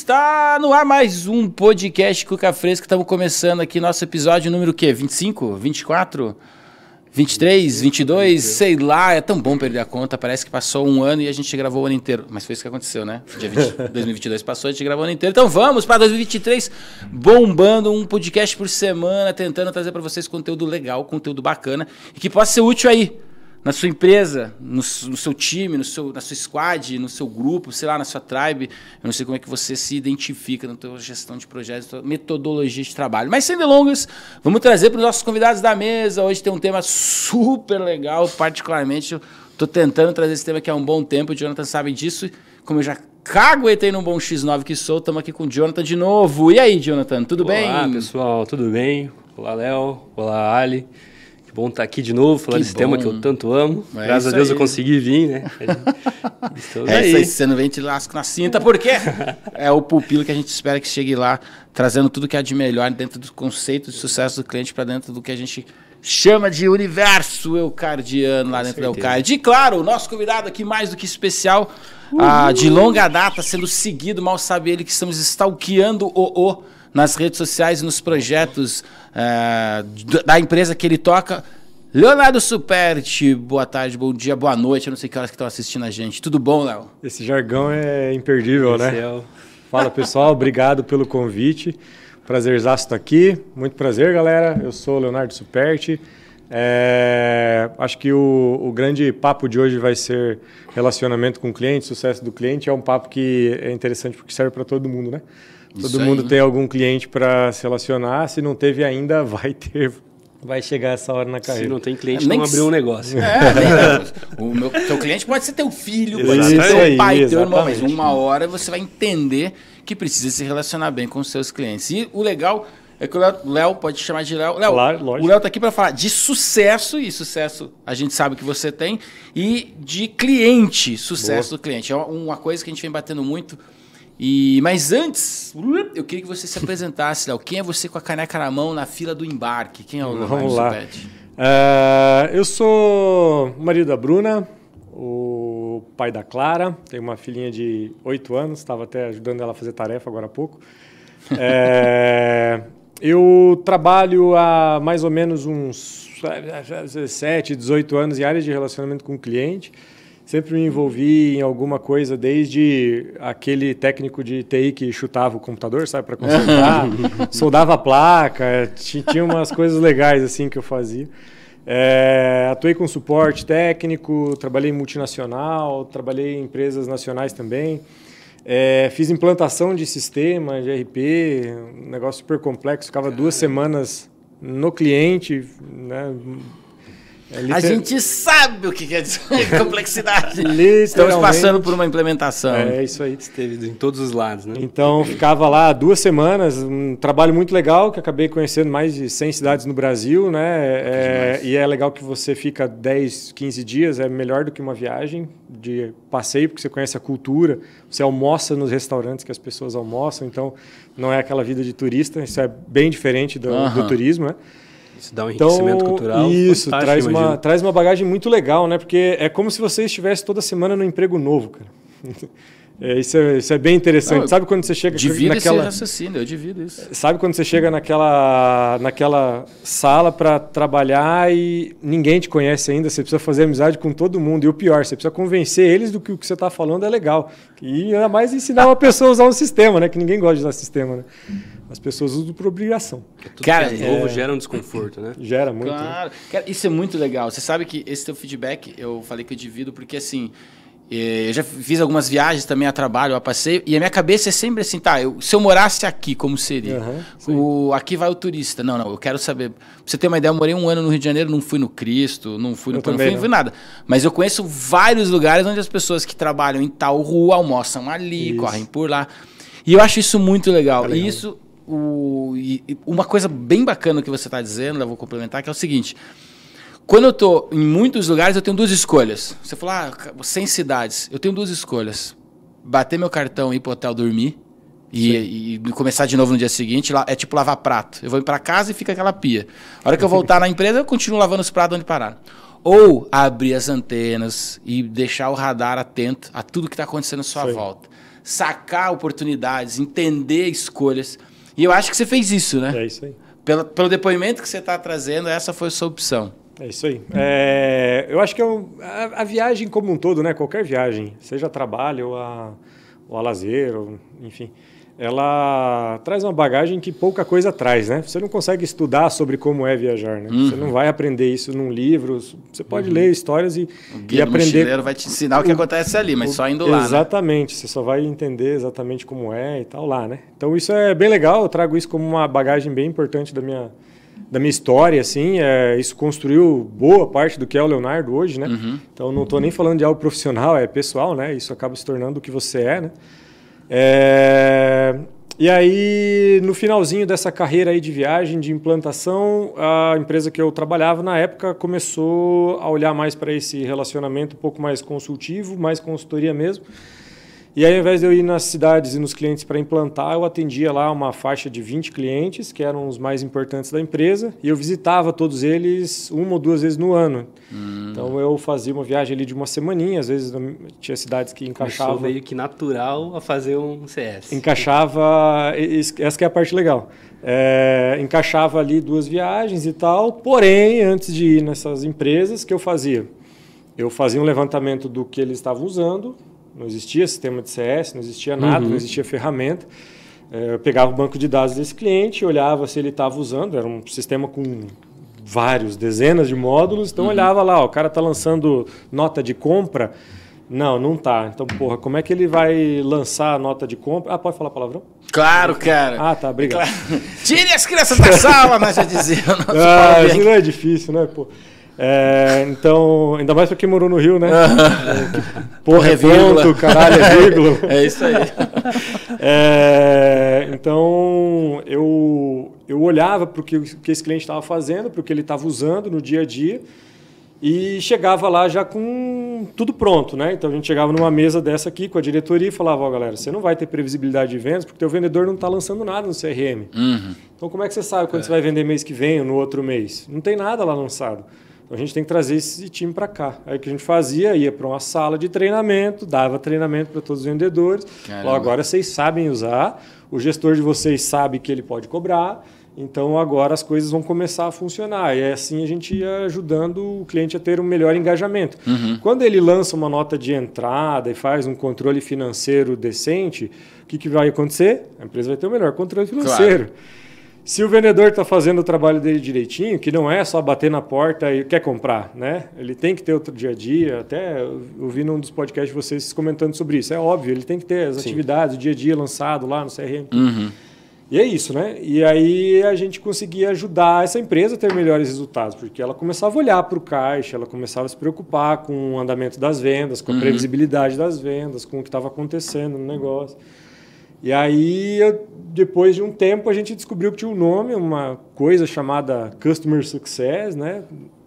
Está no ar mais um podcast Cuca Fresca. Estamos começando aqui nosso episódio número o quê? 25? 24? 23? 22? Sei lá, é tão bom perder a conta. Parece que passou um ano e a gente gravou o ano inteiro. Mas foi isso que aconteceu, né? Dia 2022 passou, a gente gravou o ano inteiro. Então vamos para 2023, bombando um podcast por semana, tentando trazer para vocês conteúdo legal, conteúdo bacana e que possa ser útil aí. Na sua empresa, no seu time, na sua squad, no seu grupo, sei lá, na sua tribe. Eu não sei como é que você se identifica na sua gestão de projetos, na sua metodologia de trabalho. Mas sem delongas, vamos trazer para os nossos convidados da mesa. Hoje tem um tema super legal, particularmente. Eu estou tentando trazer esse tema aqui há um bom tempo. O Jonathan sabe disso. Como eu já caguetei num bom X9 que sou, estamos aqui com o Jonathan de novo. E aí, Jonathan, tudo bem? Olá, pessoal, tudo bem? Olá, Léo. Olá, Ali. Que bom estar aqui de novo, falando desse tema que eu tanto amo. Graças a Deus eu consegui vir, né? Aí. Você não vem de lasco na cinta, porque é o pupilo que a gente espera que chegue lá, trazendo tudo que há de melhor dentro do conceito de sucesso do cliente para dentro do que a gente chama de universo eucardiano lá dentro da Eucard. E claro, o nosso convidado aqui mais do que especial, de longa data, sendo seguido, mal sabe ele que estamos stalkeando nas redes sociais e nos projetos da empresa que ele toca. Leonardo Superti, boa tarde, bom dia, boa noite. Eu não sei que horas que estão assistindo a gente. Tudo bom, Léo? Esse jargão é imperdível, né? Fala, pessoal, obrigado pelo convite. Prazerzaço estar aqui. Muito prazer, galera. Eu sou o Leonardo Superti. Acho que o grande papo de hoje vai ser relacionamento com o cliente, sucesso do cliente. É um papo que é interessante porque serve para todo mundo, né? Todo mundo tem algum cliente para se relacionar. Se não teve ainda, vai ter. Vai chegar essa hora na carreira. Se não tem cliente, não abriu um negócio. Teu cliente pode ser teu filho, pode ser teu pai, teu irmão. Mas uma hora você vai entender que precisa se relacionar bem com os seus clientes. E o legal é que o Léo, pode chamar de Léo. Claro, o Léo está aqui para falar de sucesso, e sucesso a gente sabe que você tem, e de cliente, sucesso do cliente. É uma coisa que a gente vem batendo muito. Mas antes, eu queria que você se apresentasse, Léo. Quem é você com a caneca na mão na fila do embarque? Quem é o Leonardo Superti? Eu sou o marido da Bruna, o pai da Clara. Tenho uma filhinha de 8 anos, estava até ajudando ela a fazer tarefa agora há pouco. Eu trabalho há mais ou menos uns 17, 18 anos em área de relacionamento com o cliente. Sempre me envolvi em alguma coisa, desde aquele técnico de TI que chutava o computador, sabe, para consertar, soldava a placa, tinha umas coisas legais assim que eu fazia. Atuei com suporte técnico, trabalhei em multinacional, trabalhei em empresas nacionais também. Fiz implantação de sistema, de ERP, um negócio super complexo, ficava 2 semanas no cliente, né? A gente sabe o que quer dizer complexidade. Estamos passando por uma implementação. É isso aí. Esteve em todos os lados, né? Então, ficava lá 2 semanas, um trabalho muito legal, que acabei conhecendo mais de 100 cidades no Brasil, né? E é legal que você fica 10, 15 dias, é melhor do que uma viagem de passeio, porque você conhece a cultura, você almoça nos restaurantes que as pessoas almoçam, então não é aquela vida de turista, isso é bem diferente do turismo, né? Isso dá um enriquecimento cultural. Isso, traz uma bagagem muito legal, né? Porque é como se você estivesse toda semana num emprego novo, cara. Isso é bem interessante. Sabe quando você chega naquela... esse raciocínio, eu divido isso. Sabe quando você chega naquela sala para trabalhar e ninguém te conhece ainda, você precisa fazer amizade com todo mundo. E o pior, você precisa convencer eles do que o que você está falando é legal. E ainda mais ensinar uma pessoa a usar um sistema, né? Que ninguém gosta de usar sistema, né? As pessoas usam por obrigação. Tudo cara, que é novo gera um desconforto, né? Gera muito. Claro. Né? Cara, isso é muito legal. Você sabe que esse teu feedback, eu falei que eu divido, porque assim, eu já fiz algumas viagens também a trabalho, a passeio, e a minha cabeça é sempre assim, se eu morasse aqui, como seria? Aqui vai o turista. Não, eu quero saber. Pra você ter uma ideia, eu morei 1 ano no Rio de Janeiro, não fui no Cristo, não fui nada. Mas eu conheço vários lugares onde as pessoas que trabalham em tal rua almoçam ali, correm por lá. E eu acho isso muito legal. E isso... uma coisa bem bacana que você está dizendo, eu vou complementar, que é o seguinte: quando eu estou em muitos lugares, eu tenho 2 escolhas. Você falou, 100 cidades, eu tenho 2 escolhas: bater meu cartão e ir para o hotel dormir e começar de novo no dia seguinte. É tipo lavar prato. Eu vou ir para casa e fica aquela pia. A hora que eu voltar na empresa, eu continuo lavando os pratos onde pararam. Ou abrir as antenas e deixar o radar atento a tudo que está acontecendo à sua volta. sacar oportunidades, entender escolhas. E eu acho que você fez isso, né? É isso aí. Pelo depoimento que você está trazendo, essa foi a sua opção. É isso aí. Eu acho que a viagem como um todo, né? Qualquer viagem, seja a trabalho ou a lazer, enfim, ela traz uma bagagem que pouca coisa traz, né? Você não consegue estudar sobre como é viajar, né? Você não vai aprender isso num livro. Você pode ler histórias e aprender. O mochileiro vai te ensinar o que acontece ali, mas só indo lá, exatamente. Né? Você só vai entender exatamente como é e tal lá, né? Então isso é bem legal. Eu trago isso como uma bagagem bem importante da minha história, assim. Isso construiu boa parte do que é o Leonardo hoje, né? Então não estou nem falando de algo profissional, é pessoal, né? Isso acaba se tornando o que você é, né? E aí, no finalzinho dessa carreira aí de viagem, de implantação, a empresa que eu trabalhava na época começou a olhar mais para esse relacionamento um pouco mais consultivo, mais consultoria mesmo. E aí, ao invés de eu ir nas cidades e nos clientes para implantar, eu atendia lá uma faixa de 20 clientes, que eram os mais importantes da empresa, e eu visitava todos eles 1 ou 2 vezes no ano. Então, eu fazia uma viagem ali de uma semaninha, às vezes tinha cidades que encaixavam... Começou meio que natural a fazer um CS. Encaixava... Essa que é a parte legal. Encaixava ali 2 viagens e tal, porém, antes de ir nessas empresas, o que eu fazia? Eu fazia um levantamento do que eles estavam usando. Não existia sistema de CS, não existia nada, não existia ferramenta. Eu pegava o banco de dados desse cliente, olhava se ele estava usando, era um sistema com dezenas de módulos, então olhava lá, o cara está lançando nota de compra, não está. Então, porra, como é que ele vai lançar a nota de compra? Pode falar palavrão? Claro, cara. Tá, obrigado. Claro. Tire as crianças da sala, mas já dizia. Isso não é difícil, né, pô? Então, ainda mais pra quem morou no Rio, né? Porra, é ponto, caralho, é vírgula. É isso aí. Então, eu olhava para o que esse cliente estava fazendo, para o que ele estava usando no dia a dia, e chegava lá já com tudo pronto, né? Então, a gente chegava numa mesa dessa aqui com a diretoria e falava, galera, você não vai ter previsibilidade de vendas porque o teu vendedor não está lançando nada no CRM. Então, como é que você sabe quando você vai vender mês que vem ou no outro mês? Não tem nada lá lançado. A gente tem que trazer esse time para cá. Aí o que a gente fazia, ia para uma sala de treinamento, dava treinamento para todos os vendedores. Falava, agora vocês sabem usar, o gestor de vocês sabe que ele pode cobrar, então agora as coisas vão começar a funcionar. E assim a gente ia ajudando o cliente a ter um melhor engajamento. Quando ele lança uma nota de entrada e faz um controle financeiro decente, o que vai acontecer? A empresa vai ter o melhor controle financeiro. Claro. Se o vendedor está fazendo o trabalho dele direitinho, que não é só bater na porta e quer comprar, né? Ele tem que ter outro dia a dia. Até eu vi num dos podcasts de vocês comentando sobre isso. É óbvio, ele tem que ter as atividades, o dia a dia lançado lá no CRM. E é isso, né? E aí a gente conseguia ajudar essa empresa a ter melhores resultados, porque ela começava a olhar para o caixa, ela começava a se preocupar com o andamento das vendas, com a previsibilidade das vendas, com o que estava acontecendo no negócio. E aí, depois de um tempo, a gente descobriu que tinha um nome, uma coisa chamada Customer Success, né?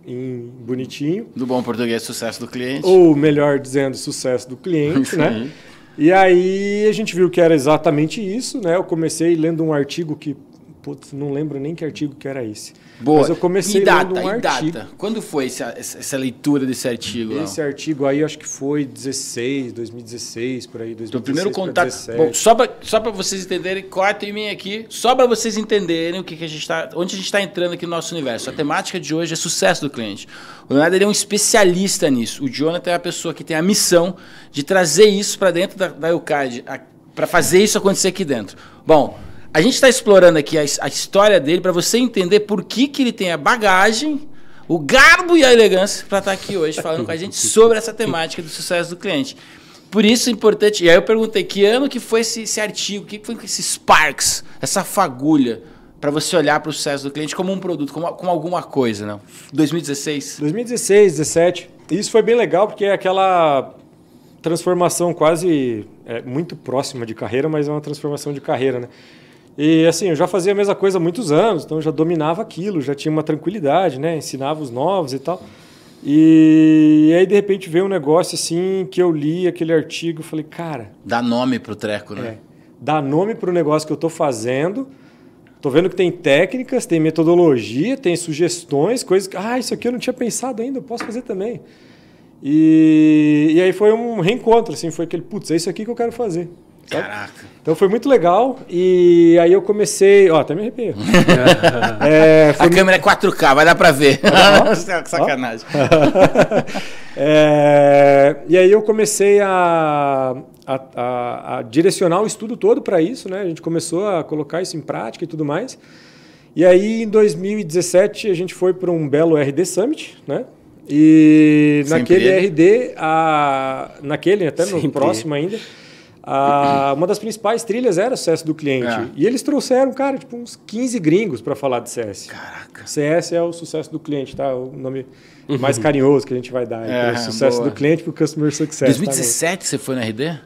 Em bonitinho. Do bom português, sucesso do cliente. Ou, melhor dizendo, sucesso do cliente, né? E aí, a gente viu que era exatamente isso, né? Eu comecei lendo um artigo que... Putz, não lembro nem que artigo que era esse. Boa. Mas eu comecei lendo um artigo. Data? Quando foi essa leitura desse artigo? Esse artigo aí, acho que foi 2016, por aí, 2016. Então, primeiro contato. Bom, só para vocês entenderem, corta em mim aqui, só para vocês entenderem o que a gente está, onde a gente está entrando aqui no nosso universo. A temática de hoje é sucesso do cliente. O Leonardo é um especialista nisso. O Jonathan é a pessoa que tem a missão de trazer isso para dentro da Eucad, para fazer isso acontecer aqui dentro. Bom, a gente está explorando aqui a história dele para você entender por que ele tem a bagagem, o garbo e a elegância para estar aqui hoje falando com a gente sobre essa temática do sucesso do cliente. Por isso é importante. E aí eu perguntei que ano que foi esse artigo, o que foi esse Sparks, essa fagulha, para você olhar para o sucesso do cliente como um produto, como alguma coisa, né? 2016? 2016, 2017. Isso foi bem legal porque é aquela transformação quase muito próxima de carreira, mas é uma transformação de carreira, né? E assim, eu já fazia a mesma coisa há muitos anos, então eu já dominava aquilo, já tinha uma tranquilidade, né? Ensinava os novos e tal. E aí, de repente, veio um negócio assim que eu li aquele artigo e falei, cara... Dá nome pro treco, né? Dá nome pro negócio que eu estou fazendo. Estou vendo que tem técnicas, tem metodologia, tem sugestões, coisas que... isso aqui eu não tinha pensado ainda, eu posso fazer também. E aí foi um reencontro, assim, foi aquele, putz, é isso aqui que eu quero fazer. Sabe? Caraca. Então foi muito legal e aí eu comecei... Ó, até me arrepio. A câmera é 4K, vai dar pra ver. Sacanagem. E aí eu comecei a direcionar o estudo todo para isso, né? A gente começou a colocar isso em prática e tudo mais. E aí em 2017 a gente foi para um belo RD Summit, né? E naquele RD, até no próximo ainda, uma das principais trilhas era o sucesso do cliente. E eles trouxeram, cara, tipo uns 15 gringos para falar de CS. Caraca. CS é o sucesso do cliente, tá? O nome mais carinhoso que a gente vai dar. O sucesso do cliente para o Customer Success. 2017 você foi no RD?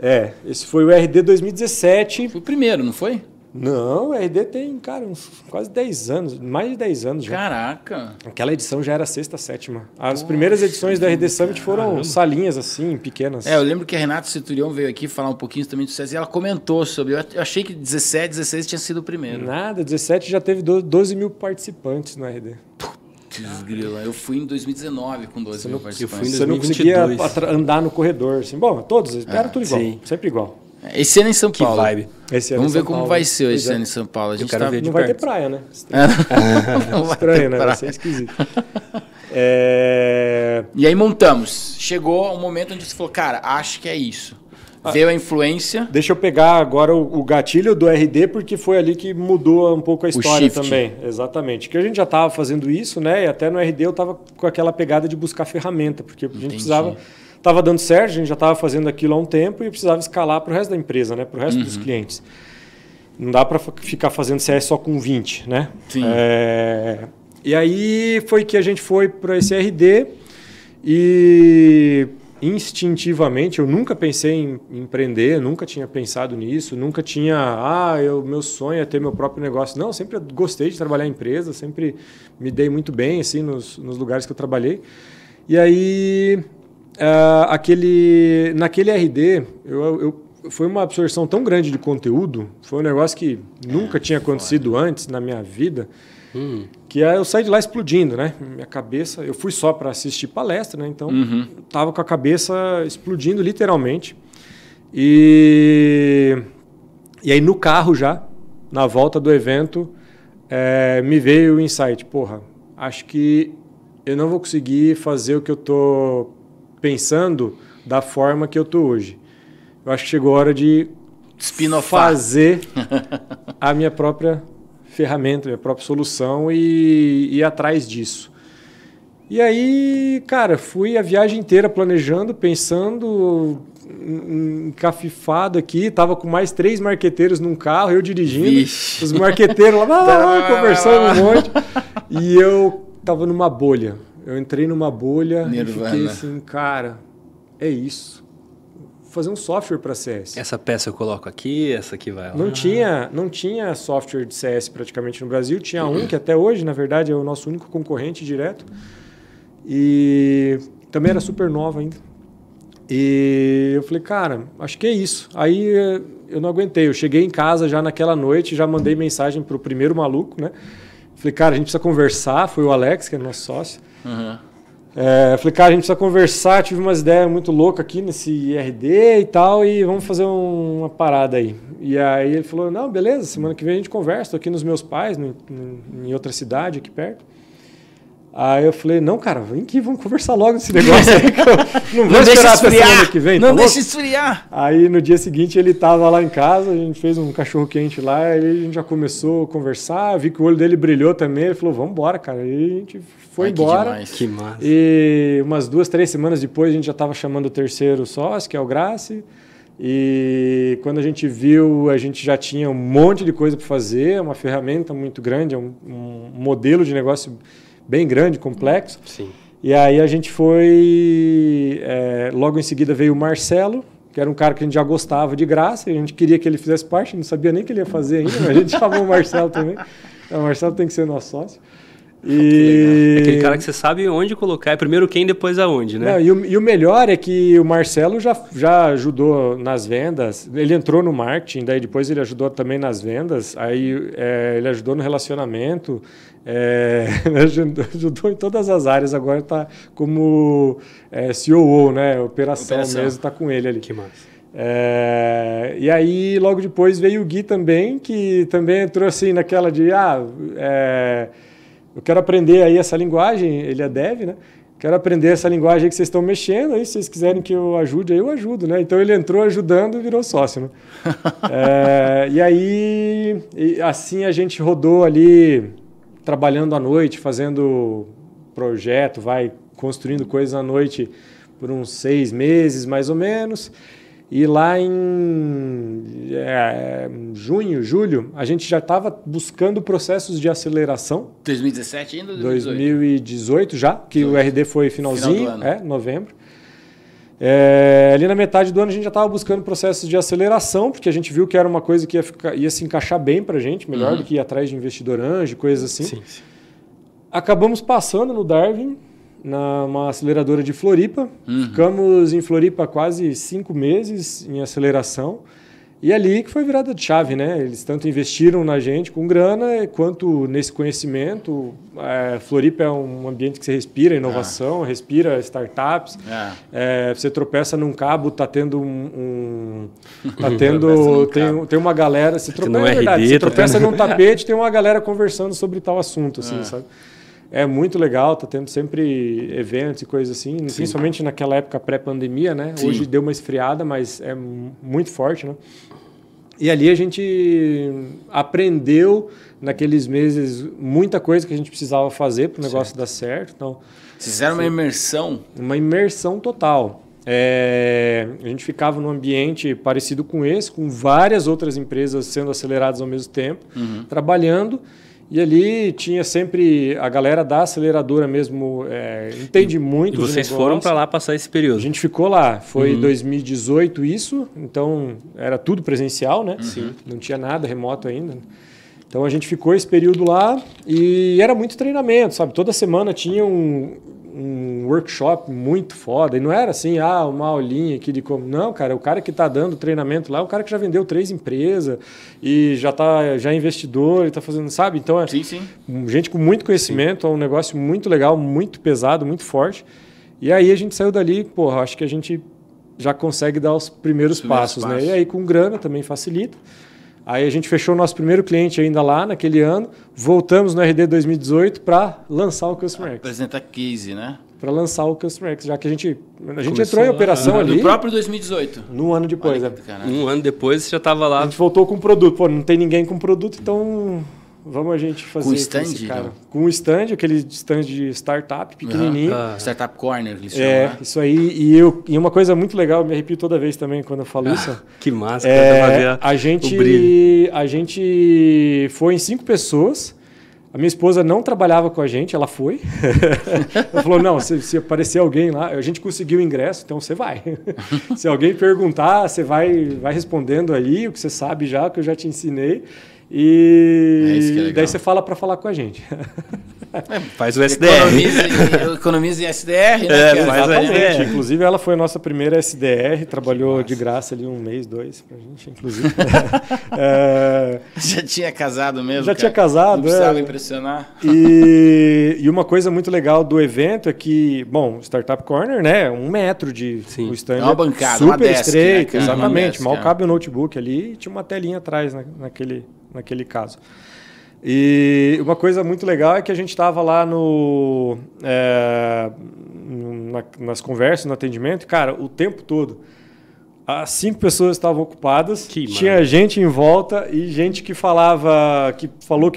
Esse foi o RD 2017. Foi o primeiro, não foi? Não, o RD tem, cara, uns quase 10 anos, mais de 10 anos já. Caraca! Aquela edição já era a 6ª, 7ª. As primeiras edições do RD Summit foram salinhas assim, pequenas. Eu lembro que a Renata Centurion veio aqui falar um pouinho também do sucesso e ela comentou sobre. Eu achei que 17, 16 tinha sido o primeiro. Nada, 17 já teve 12 mil participantes no RD. Desgrila. Eu fui em 2019 com 12 mil participantes. Eu fui em 2022. Você não conseguia andar no corredor. Assim. Bom, todos, era tudo igual, sempre igual. Esse ano em São Paulo. Que vibe. Vamos ver como vai ser esse ano em São Paulo. A gente não vai ter praia, né? Não Estranho, né? Vai ser esquisito. E aí montamos. Chegou um momento onde você falou, cara, acho que é isso. Veio a influência. Deixa eu pegar agora o gatilho do RD, porque foi ali que mudou um pouco a história também. Exatamente. Que a gente já estava fazendo isso, né? E até no RD eu estava com aquela pegada de buscar ferramenta, porque a gente precisava... Estava dando certo, a gente já estava fazendo aquilo há um tempo e precisava escalar para o resto da empresa, né? Para o resto dos clientes. Não dá para ficar fazendo CS só com 20, né? Sim. E aí foi que a gente foi para esse RD e instintivamente, eu nunca pensei em empreender, nunca tinha pensado nisso, nunca tinha, meu sonho é ter meu próprio negócio. Não, sempre gostei de trabalhar em empresa, sempre me dei muito bem assim nos lugares que eu trabalhei. E aí... naquele RD, foi uma absorção tão grande de conteúdo, foi um negócio que nunca tinha acontecido antes na minha vida, que eu saí de lá explodindo, né? Minha cabeça, eu fui só para assistir palestra, né? Então, estava com a cabeça explodindo literalmente. E aí no carro já, na volta do evento, me veio o insight, porra, acho que eu não vou conseguir fazer o que eu tô pensando da forma que eu tô hoje. Eu acho que chegou a hora de fazer a minha própria ferramenta, a minha própria solução e ir atrás disso. E aí, cara, fui a viagem inteira planejando, pensando, encafifado aqui, tava com mais 3 marqueteiros num carro, eu dirigindo, os marqueteiros lá conversando um monte, e eu tava numa bolha. Eu entrei numa bolha Nirvana. E fiquei assim, cara, é isso. Vou fazer um software para CS. Essa peça eu coloco aqui, essa aqui vai lá. Não tinha software de CS praticamente no Brasil. Tinha um que até hoje, na verdade, é o nosso único concorrente direto. E também era super nova ainda. E eu falei, cara, acho que é isso. Aí eu não aguentei. Eu cheguei em casa já naquela noite, já mandei mensagem para o primeiro maluco, né? Falei, cara, a gente precisa conversar. Foi o Alex, que é nosso sócio. Falei, cara, a gente precisa conversar. Tive umas ideias muito loucas aqui nesse RD e tal, e vamos fazer uma parada aí. E aí ele falou, não, beleza, semana que vem a gente conversa. Tô aqui nos meus pais, em outra cidade aqui perto. Aí eu falei, não, cara, vem aqui, vamos conversar logo desse negócio aí, que eu não vou esperar até semana que vem. Não deixa esfriar. Aí no dia seguinte ele estava lá em casa, a gente fez um cachorro quente lá, aí a gente já começou a conversar, vi que o olho dele brilhou também, ele falou, vamos embora, cara. Aí a gente foi embora. Que massa. E umas 2, 3 semanas depois a gente já estava chamando o terceiro sócio, que é o Grace. E quando a gente viu, a gente já tinha um monte de coisa para fazer, uma ferramenta muito grande, um modelo de negócio bem grande, complexo. Sim. E aí a gente foi... logo em seguida veio o Marcelo, que era um cara que a gente já gostava de graça, e a gente queria que ele fizesse parte, não sabia nem o que ele ia fazer ainda, mas a gente chamou o Marcelo também. O Marcelo tem que ser nosso sócio. É aquele cara que você sabe onde colocar, é primeiro quem, depois aonde, né? Não, e o melhor é que o Marcelo já ajudou nas vendas, ele entrou no marketing, daí depois ele ajudou também nas vendas, aí ele ajudou no relacionamento, ajudou em todas as áreas, agora está como COO, né? Operação mesmo, está com ele ali. Que massa. E aí, logo depois, veio o Gui também, que também entrou assim naquela de, eu quero aprender aí essa linguagem, ele é dev, né? Quero aprender essa linguagem que vocês estão mexendo, aí se vocês quiserem que eu ajude, aí eu ajudo, né? Então ele entrou ajudando e virou sócio, né? E aí, assim a gente rodou ali, trabalhando à noite, fazendo projeto, construindo coisas à noite por uns 6 meses, mais ou menos. E lá em junho, julho, a gente já estava buscando processos de aceleração. 2017 ainda ou 2018 já, que o RD foi finalzinho, final do ano. Novembro. Ali na metade do ano a gente já estava buscando processos de aceleração, porque a gente viu que era uma coisa que ia se encaixar bem para a gente, melhor do que ir atrás de investidor anjo, coisas assim. Sim. Acabamos passando no Darwin, numa aceleradora de Floripa. Ficamos em Floripa quase 5 meses em aceleração. E ali que foi virada de chave, né? Eles tanto investiram na gente com grana, quanto nesse conhecimento. Floripa é um ambiente que você respira inovação, respira startups. Você tropeça num cabo, tá tendo tem uma galera... Você tropeça num tapete, tem uma galera conversando sobre tal assunto, assim, sabe? É muito legal, tá tendo sempre eventos e coisas assim, principalmente naquela época pré-pandemia, né? Sim. Hoje deu uma esfriada, mas é muito forte, né? E ali a gente aprendeu, naqueles meses, muita coisa que a gente precisava fazer para o negócio dar certo. Então, vocês fizeram uma imersão? Uma imersão total. A gente ficava num ambiente parecido com esse, com várias outras empresas sendo aceleradas ao mesmo tempo, trabalhando. E ali tinha sempre a galera da aceleradora mesmo, entende muito. E vocês foram para lá passar esse período? A gente ficou lá, foi 2018 isso, então era tudo presencial, né? Sim. Não tinha nada remoto ainda. Então a gente ficou esse período lá e era muito treinamento, sabe? Toda semana tinha um workshop muito foda. E não era assim, uma aulinha aqui de como. Não, cara, o cara que está dando treinamento lá é o cara que já vendeu 3 empresas e já é investidor e está fazendo, sabe? Então sim. Gente com muito conhecimento, é um negócio muito legal, muito pesado, muito forte. E aí a gente saiu dali, acho que a gente já consegue dar os primeiros passos, né? E aí com grana também facilita. Aí a gente fechou o nosso primeiro cliente ainda lá naquele ano, voltamos no RD 2018 para lançar o Customer X. Apresentar case, né? Para lançar o Customer X, já que a gente entrou em operação ali. No próprio 2018? No ano depois. Um ano depois você já estava lá. A gente voltou com o produto. Não tem ninguém com produto, então vamos a gente fazer. Com stand? Cara. Com o stand, aquele stand de startup pequenininho. Startup Corner, que eles chamam, né? Isso aí. E uma coisa muito legal, me arrepio toda vez também quando eu falo isso. Que massa. A gente foi em 5 pessoas. A minha esposa não trabalhava com a gente, ela foi. Ela falou, não, se aparecer alguém lá, a gente conseguiu o ingresso, então você vai. Se alguém perguntar, você vai respondendo aí o que você sabe já, que eu já te ensinei. E daí você fala para falar com a gente. Faz o SDR. Economiza em SDR, né? Exatamente. Inclusive, ela foi a nossa primeira SDR, trabalhou de graça ali 1 mês, 2 pra gente, inclusive. Já tinha casado mesmo? Já tinha casado. Não precisava impressionar. E uma coisa muito legal do evento é que, Startup Corner, né? 1 metro de o stand. É uma bancada, super uma desk, estreito, né, exatamente. Mal cabe o notebook ali e tinha uma telinha atrás naquele caso. E uma coisa muito legal é que a gente estava lá nas conversas, no atendimento, cara, o tempo todo. As 5 pessoas estavam ocupadas, tinha gente em volta e gente que falou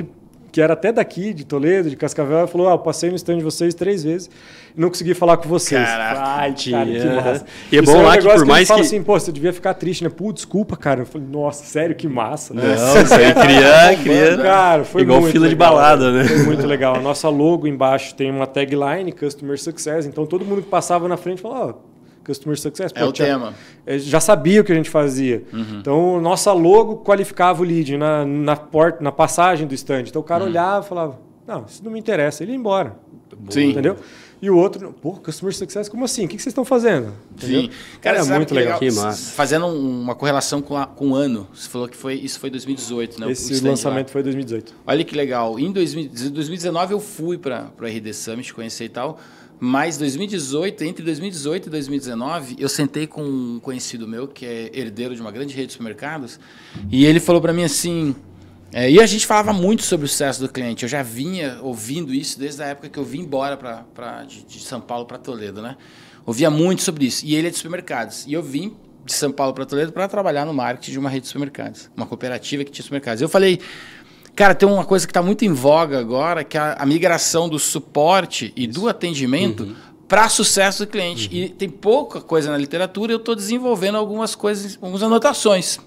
que era até daqui, de Toledo, de Cascavel, falou, eu passei no stand de vocês 3 vezes e não consegui falar com vocês. Caraca, cara, que massa. E é bom lá que por mais que... fala assim, você devia ficar triste, né? Desculpa, cara. Eu falei, nossa, sério, que massa. Não, isso aí cria... Cara, foi igual muito fila legal, de balada, né? Foi muito legal. A nossa logo embaixo tem uma tagline, Customer Success, então todo mundo que passava na frente falava, Customer Success. É o tema. Já sabia o que a gente fazia. Então, nossa logo qualificava o lead na passagem do stand. Então, o cara olhava e falava, não, isso não me interessa. Ele ia embora. Sim. Entendeu? E o outro, pô, Customer Success, como assim? O que vocês estão fazendo? Entendeu? Sim. Cara, é muito legal. Que massa. Fazendo uma correlação com o ano, você falou que isso foi 2018, né? Esse lançamento foi 2018. Olha que legal. Em 2019 eu fui para o RD Summit, conhecer e tal, mas entre 2018 e 2019, eu sentei com um conhecido meu, que é herdeiro de uma grande rede de supermercados, e ele falou para mim assim... e a gente falava muito sobre o sucesso do cliente. Eu já vinha ouvindo isso desde a época que eu vim embora de São Paulo para Toledo, né? Ouvia muito sobre isso. E ele é de supermercados. E eu vim de São Paulo para Toledo para trabalhar no marketing de uma rede de supermercados. Uma cooperativa que tinha supermercados. Eu falei, cara, tem uma coisa que está muito em voga agora, que é a migração do suporte e do atendimento para sucesso do cliente. E tem pouca coisa na literatura, eu estou desenvolvendo algumas coisas, algumas anotações.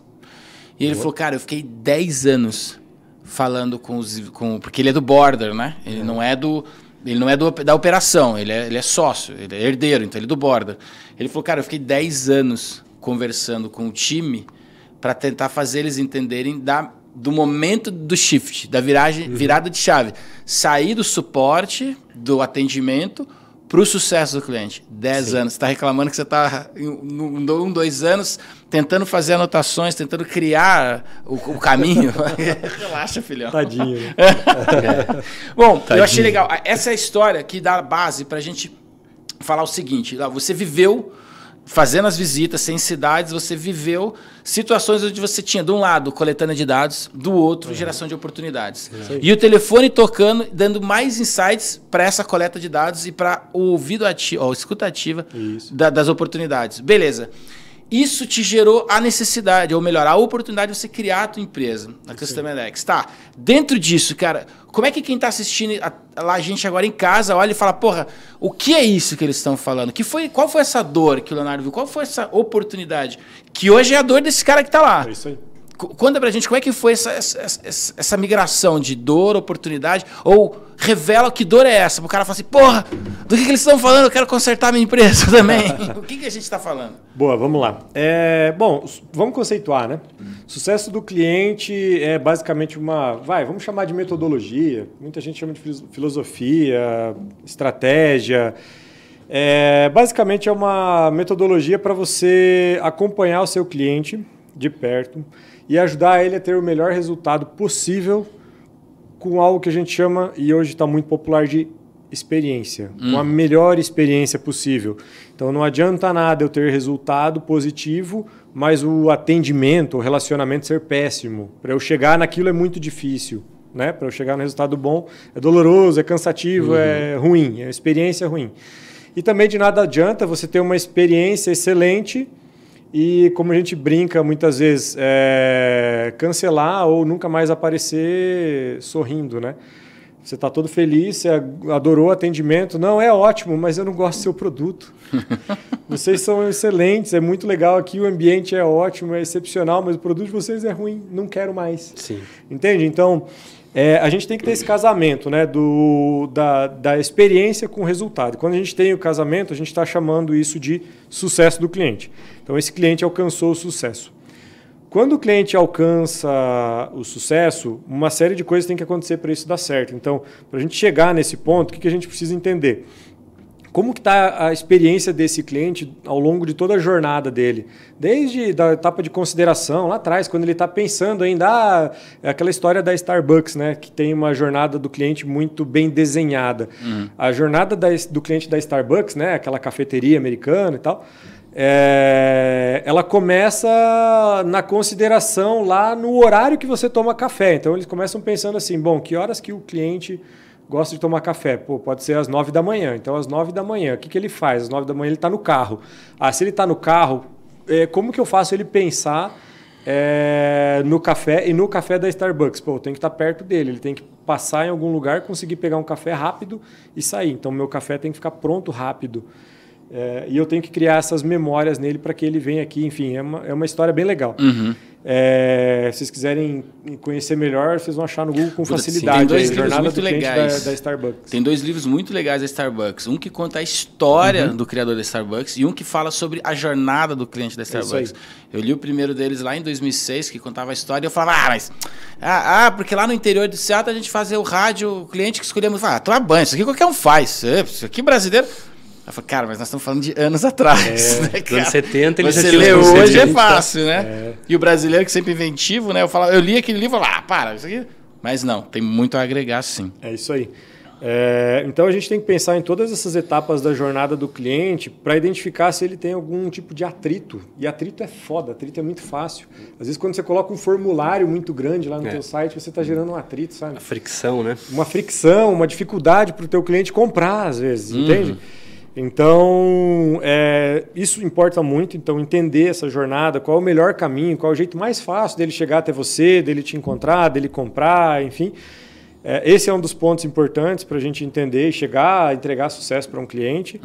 E ele falou, cara, eu fiquei 10 anos falando porque ele é do border, né? Ele não é da operação, ele é sócio, ele é herdeiro, então ele é do border. Ele falou, cara, eu fiquei 10 anos conversando com o time para tentar fazer eles entenderem do momento do shift, da virada de chave. Sair do suporte, do atendimento, para o sucesso do cliente. 10 anos. Você está reclamando que você está, 2 anos, tentando fazer anotações, tentando criar o caminho. Relaxa, filhão. Tadinho. Bom, tadinho. Eu achei legal. Essa é a história que dá base para a gente falar o seguinte. Você viveu fazendo as visitas sem cidades, você viveu situações onde você tinha, de um lado, coletânea de dados, do outro, geração de oportunidades. E o telefone tocando, dando mais insights para essa coleta de dados e para o ouvido ativo, a escuta ativa das oportunidades. Beleza. Isso te gerou a necessidade, ou melhor, a oportunidade de você criar a tua empresa, a Customer X. Tá, dentro disso, cara, como é que quem está assistindo a gente agora em casa olha e fala, porra, o que é isso que eles estão falando? Qual foi essa dor que o Leonardo viu? Qual foi essa oportunidade? Que hoje é a dor desse cara que está lá. É isso aí. Conta pra gente como é que foi essa migração de dor, oportunidade, ou revela que dor é essa. O cara fala assim, porra, do que eles estão falando? Eu quero consertar minha empresa também. O que a gente está falando? Boa, vamos lá. Bom, vamos conceituar, né? Sucesso do cliente é basicamente vamos chamar de metodologia. Muita gente chama de filosofia, estratégia. Basicamente é uma metodologia para você acompanhar o seu cliente de perto e ajudar ele a ter o melhor resultado possível com algo que a gente chama, e hoje está muito popular, de experiência. Com a melhor experiência possível. Então não adianta nada eu ter resultado positivo, mas o atendimento, o relacionamento ser péssimo. Para eu chegar naquilo é muito difícil. Né? Para eu chegar no resultado bom é doloroso, é cansativo, é ruim, a experiência é ruim. E também de nada adianta você ter uma experiência excelente e, como a gente brinca muitas vezes, cancelar ou nunca mais aparecer sorrindo, né? Você está todo feliz, você adorou o atendimento. Não, é ótimo, mas eu não gosto do seu produto. Vocês são excelentes, é muito legal aqui, o ambiente é ótimo, é excepcional, mas o produto de vocês é ruim, não quero mais. Sim. Entende? Então, a gente tem que ter esse casamento, né, da experiência com o resultado. Quando a gente tem o casamento, a gente está chamando isso de sucesso do cliente. Então, esse cliente alcançou o sucesso. Quando o cliente alcança o sucesso, uma série de coisas tem que acontecer para isso dar certo. Então, para a gente chegar nesse ponto, o que a gente precisa entender? Como que está a experiência desse cliente ao longo de toda a jornada dele? Desde a etapa de consideração, lá atrás, quando ele está pensando ainda, aquela história da Starbucks, né, que tem uma jornada do cliente muito bem desenhada. A jornada do cliente da Starbucks, né, aquela cafeteria americana e tal, ela começa na consideração lá no horário que você toma café. Então, eles começam pensando assim, bom, que horas que o cliente gosta de tomar café? Pô, pode ser às 9 da manhã. Então, às 9 da manhã, o que ele faz? Às 9 da manhã ele está no carro. Se ele está no carro, como que eu faço ele pensar no café e no café da Starbucks? Pô, eu tenho que estar perto dele. Ele tem que passar em algum lugar, conseguir pegar um café rápido e sair. Então, meu café tem que ficar pronto rápido. e eu tenho que criar essas memórias nele para que ele venha aqui. Enfim, é uma história bem legal. Se vocês quiserem conhecer melhor, vocês vão achar no Google com facilidade. Tem dois livros Jornada muito legais da Starbucks. Tem 2 livros muito legais da Starbucks. Um que conta a história do criador da Starbucks e um que fala sobre a jornada do cliente da Starbucks. Eu li o primeiro deles lá em 2006, que contava a história, e eu falava, porque lá no interior de Seattle a gente fazia o rádio, o cliente que escolhia, toma banho, isso aqui qualquer um faz, isso aqui brasileiro... Eu falei, cara, mas nós estamos falando de anos atrás, né, cara? Anos 70, ele você já lê hoje é fácil, né? E o brasileiro que sempre inventivo, né? Eu li aquele livro e falava, isso aqui... Mas não, tem muito a agregar, sim. É isso aí. Então a gente tem que pensar em todas essas etapas da jornada do cliente para identificar se ele tem algum tipo de atrito. E atrito é foda, atrito é muito fácil. Às vezes quando você coloca um formulário muito grande lá no teu site, você está gerando um atrito, sabe? A fricção, né? Uma fricção, uma dificuldade para o teu cliente comprar, às vezes, entende? Então, isso importa muito. Então, entender essa jornada, qual é o melhor caminho, qual é o jeito mais fácil dele chegar até você, dele te encontrar, dele comprar, enfim. Esse é um dos pontos importantes para a gente entender e chegar a entregar sucesso para um cliente.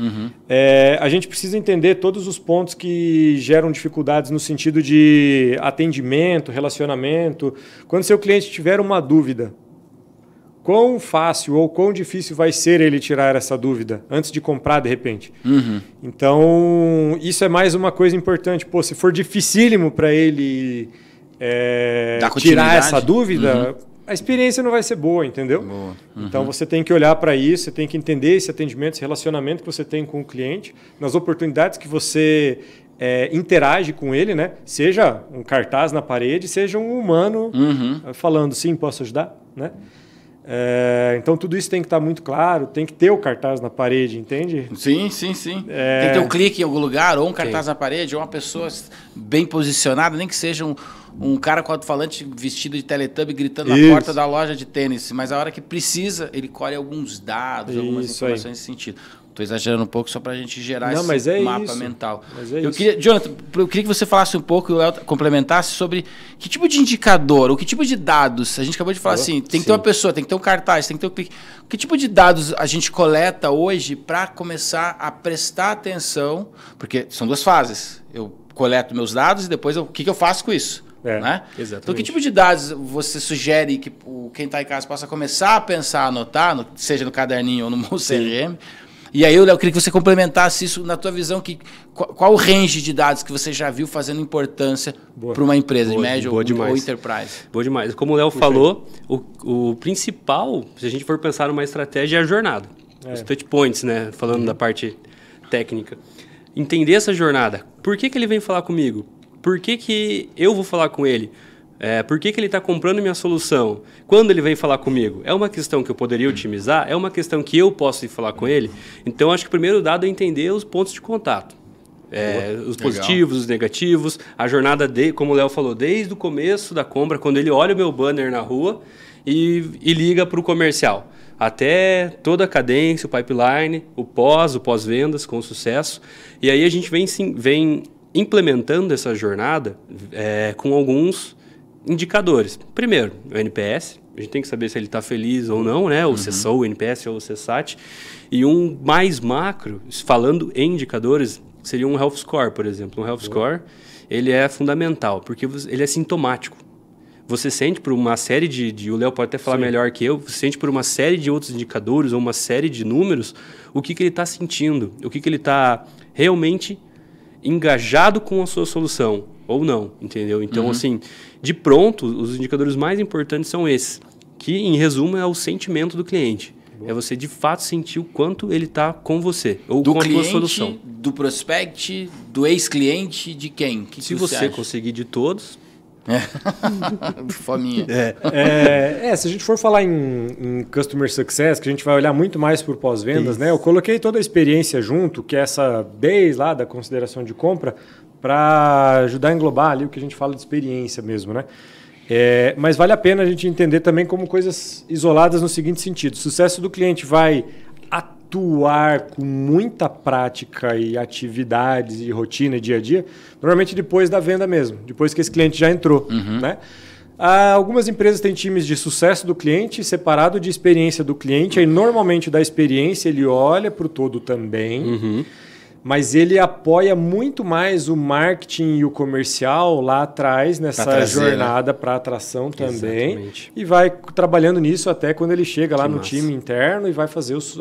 A gente precisa entender todos os pontos que geram dificuldades no sentido de atendimento, relacionamento. Quando seu cliente tiver uma dúvida, quão fácil ou quão difícil vai ser ele tirar essa dúvida antes de comprar de repente. Então, isso é mais uma coisa importante. Se for dificílimo para ele tirar essa dúvida, a experiência não vai ser boa, entendeu? Então, você tem que olhar para isso, você tem que entender esse atendimento, esse relacionamento que você tem com o cliente, nas oportunidades que você interage com ele, né? Seja um cartaz na parede, seja um humano falando, sim, posso ajudar, né? Então tudo isso tem que estar muito claro, tem que ter o cartaz na parede, entende? Sim. Tem que ter um clique em algum lugar, ou um cartaz na parede, ou uma pessoa bem posicionada, nem que seja um cara com alto-falante vestido de Teletubby gritando na porta da loja de tênis, mas a hora que precisa, ele colhe alguns dados, algumas informações nesse sentido. Estou exagerando um pouco só para a gente gerar esse mapa mental. Jonathan, eu queria que você falasse um pouco, e o Léo complementasse sobre que tipo de indicador, ou que tipo de dados, a gente acabou de falar assim, tem que ter uma pessoa, tem que ter um cartaz, tem que ter um clique. Que tipo de dados a gente coleta hoje para começar a prestar atenção, porque são 2 fases, eu coleto meus dados e depois o que eu faço com isso? Né? Exatamente. Então, que tipo de dados você sugere que quem está em casa possa começar a pensar, anotar, seja no caderninho ou no CRM? E aí, Léo, eu queria que você complementasse isso na tua visão, qual o range de dados que você já viu fazendo importância para uma empresa de médio ou enterprise? Boa demais. Como o Léo falou, o principal, se a gente for pensar numa estratégia, é a jornada. Os touch points, né? Falando da parte técnica. Entender essa jornada. Por que ele vem falar comigo? Por que eu vou falar com ele? Por que ele está comprando minha solução? Quando ele vem falar comigo? É uma questão que eu poderia otimizar? É uma questão que eu posso ir falar com ele? Então, acho que o primeiro dado é entender os pontos de contato. Os positivos, os negativos, a jornada, como o Léo falou, desde o começo da compra, quando ele olha o meu banner na rua e liga para o comercial. Até toda a cadência, o pipeline, o pós-vendas com sucesso. E aí a gente vem implementando essa jornada com alguns indicadores. Primeiro, o NPS. A gente tem que saber se ele está feliz ou não, né? O CSAT, o NPS ou o CSAT. E um mais macro, falando em indicadores, seria um Health Score, por exemplo. Um Health Score, ele é fundamental, porque ele é sintomático. Você sente por uma série o Léo pode até falar melhor que eu, você sente por uma série de outros indicadores ou uma série de números o que ele está sentindo, o que ele está realmente engajado com a sua solução ou não, entendeu? Então, assim, de pronto, os indicadores mais importantes são esses, que, em resumo, é o sentimento do cliente. É você, de fato, sentir o quanto ele está com você, ou com a sua solução. Do prospect, do ex-cliente, de quem? Se você conseguir de todos... Fominha. Se a gente for falar em Customer Success, que a gente vai olhar muito mais por pós-vendas, né? Eu coloquei toda a experiência junto, que é essa desde lá da consideração de compra, para ajudar a englobar ali o que a gente fala de experiência mesmo, né? Mas vale a pena a gente entender também como coisas isoladas no seguinte sentido. O sucesso do cliente vai atuar com muita prática e atividades e rotina e dia a dia, normalmente depois da venda mesmo, depois que esse cliente já entrou, né? Algumas empresas têm times de sucesso do cliente separado de experiência do cliente, aí normalmente da experiência ele olha para o todo também. mas ele apoia muito mais o marketing e o comercial lá atrás, nessa jornada para atração também. Exatamente. E vai trabalhando nisso até quando ele chega lá no time interno e vai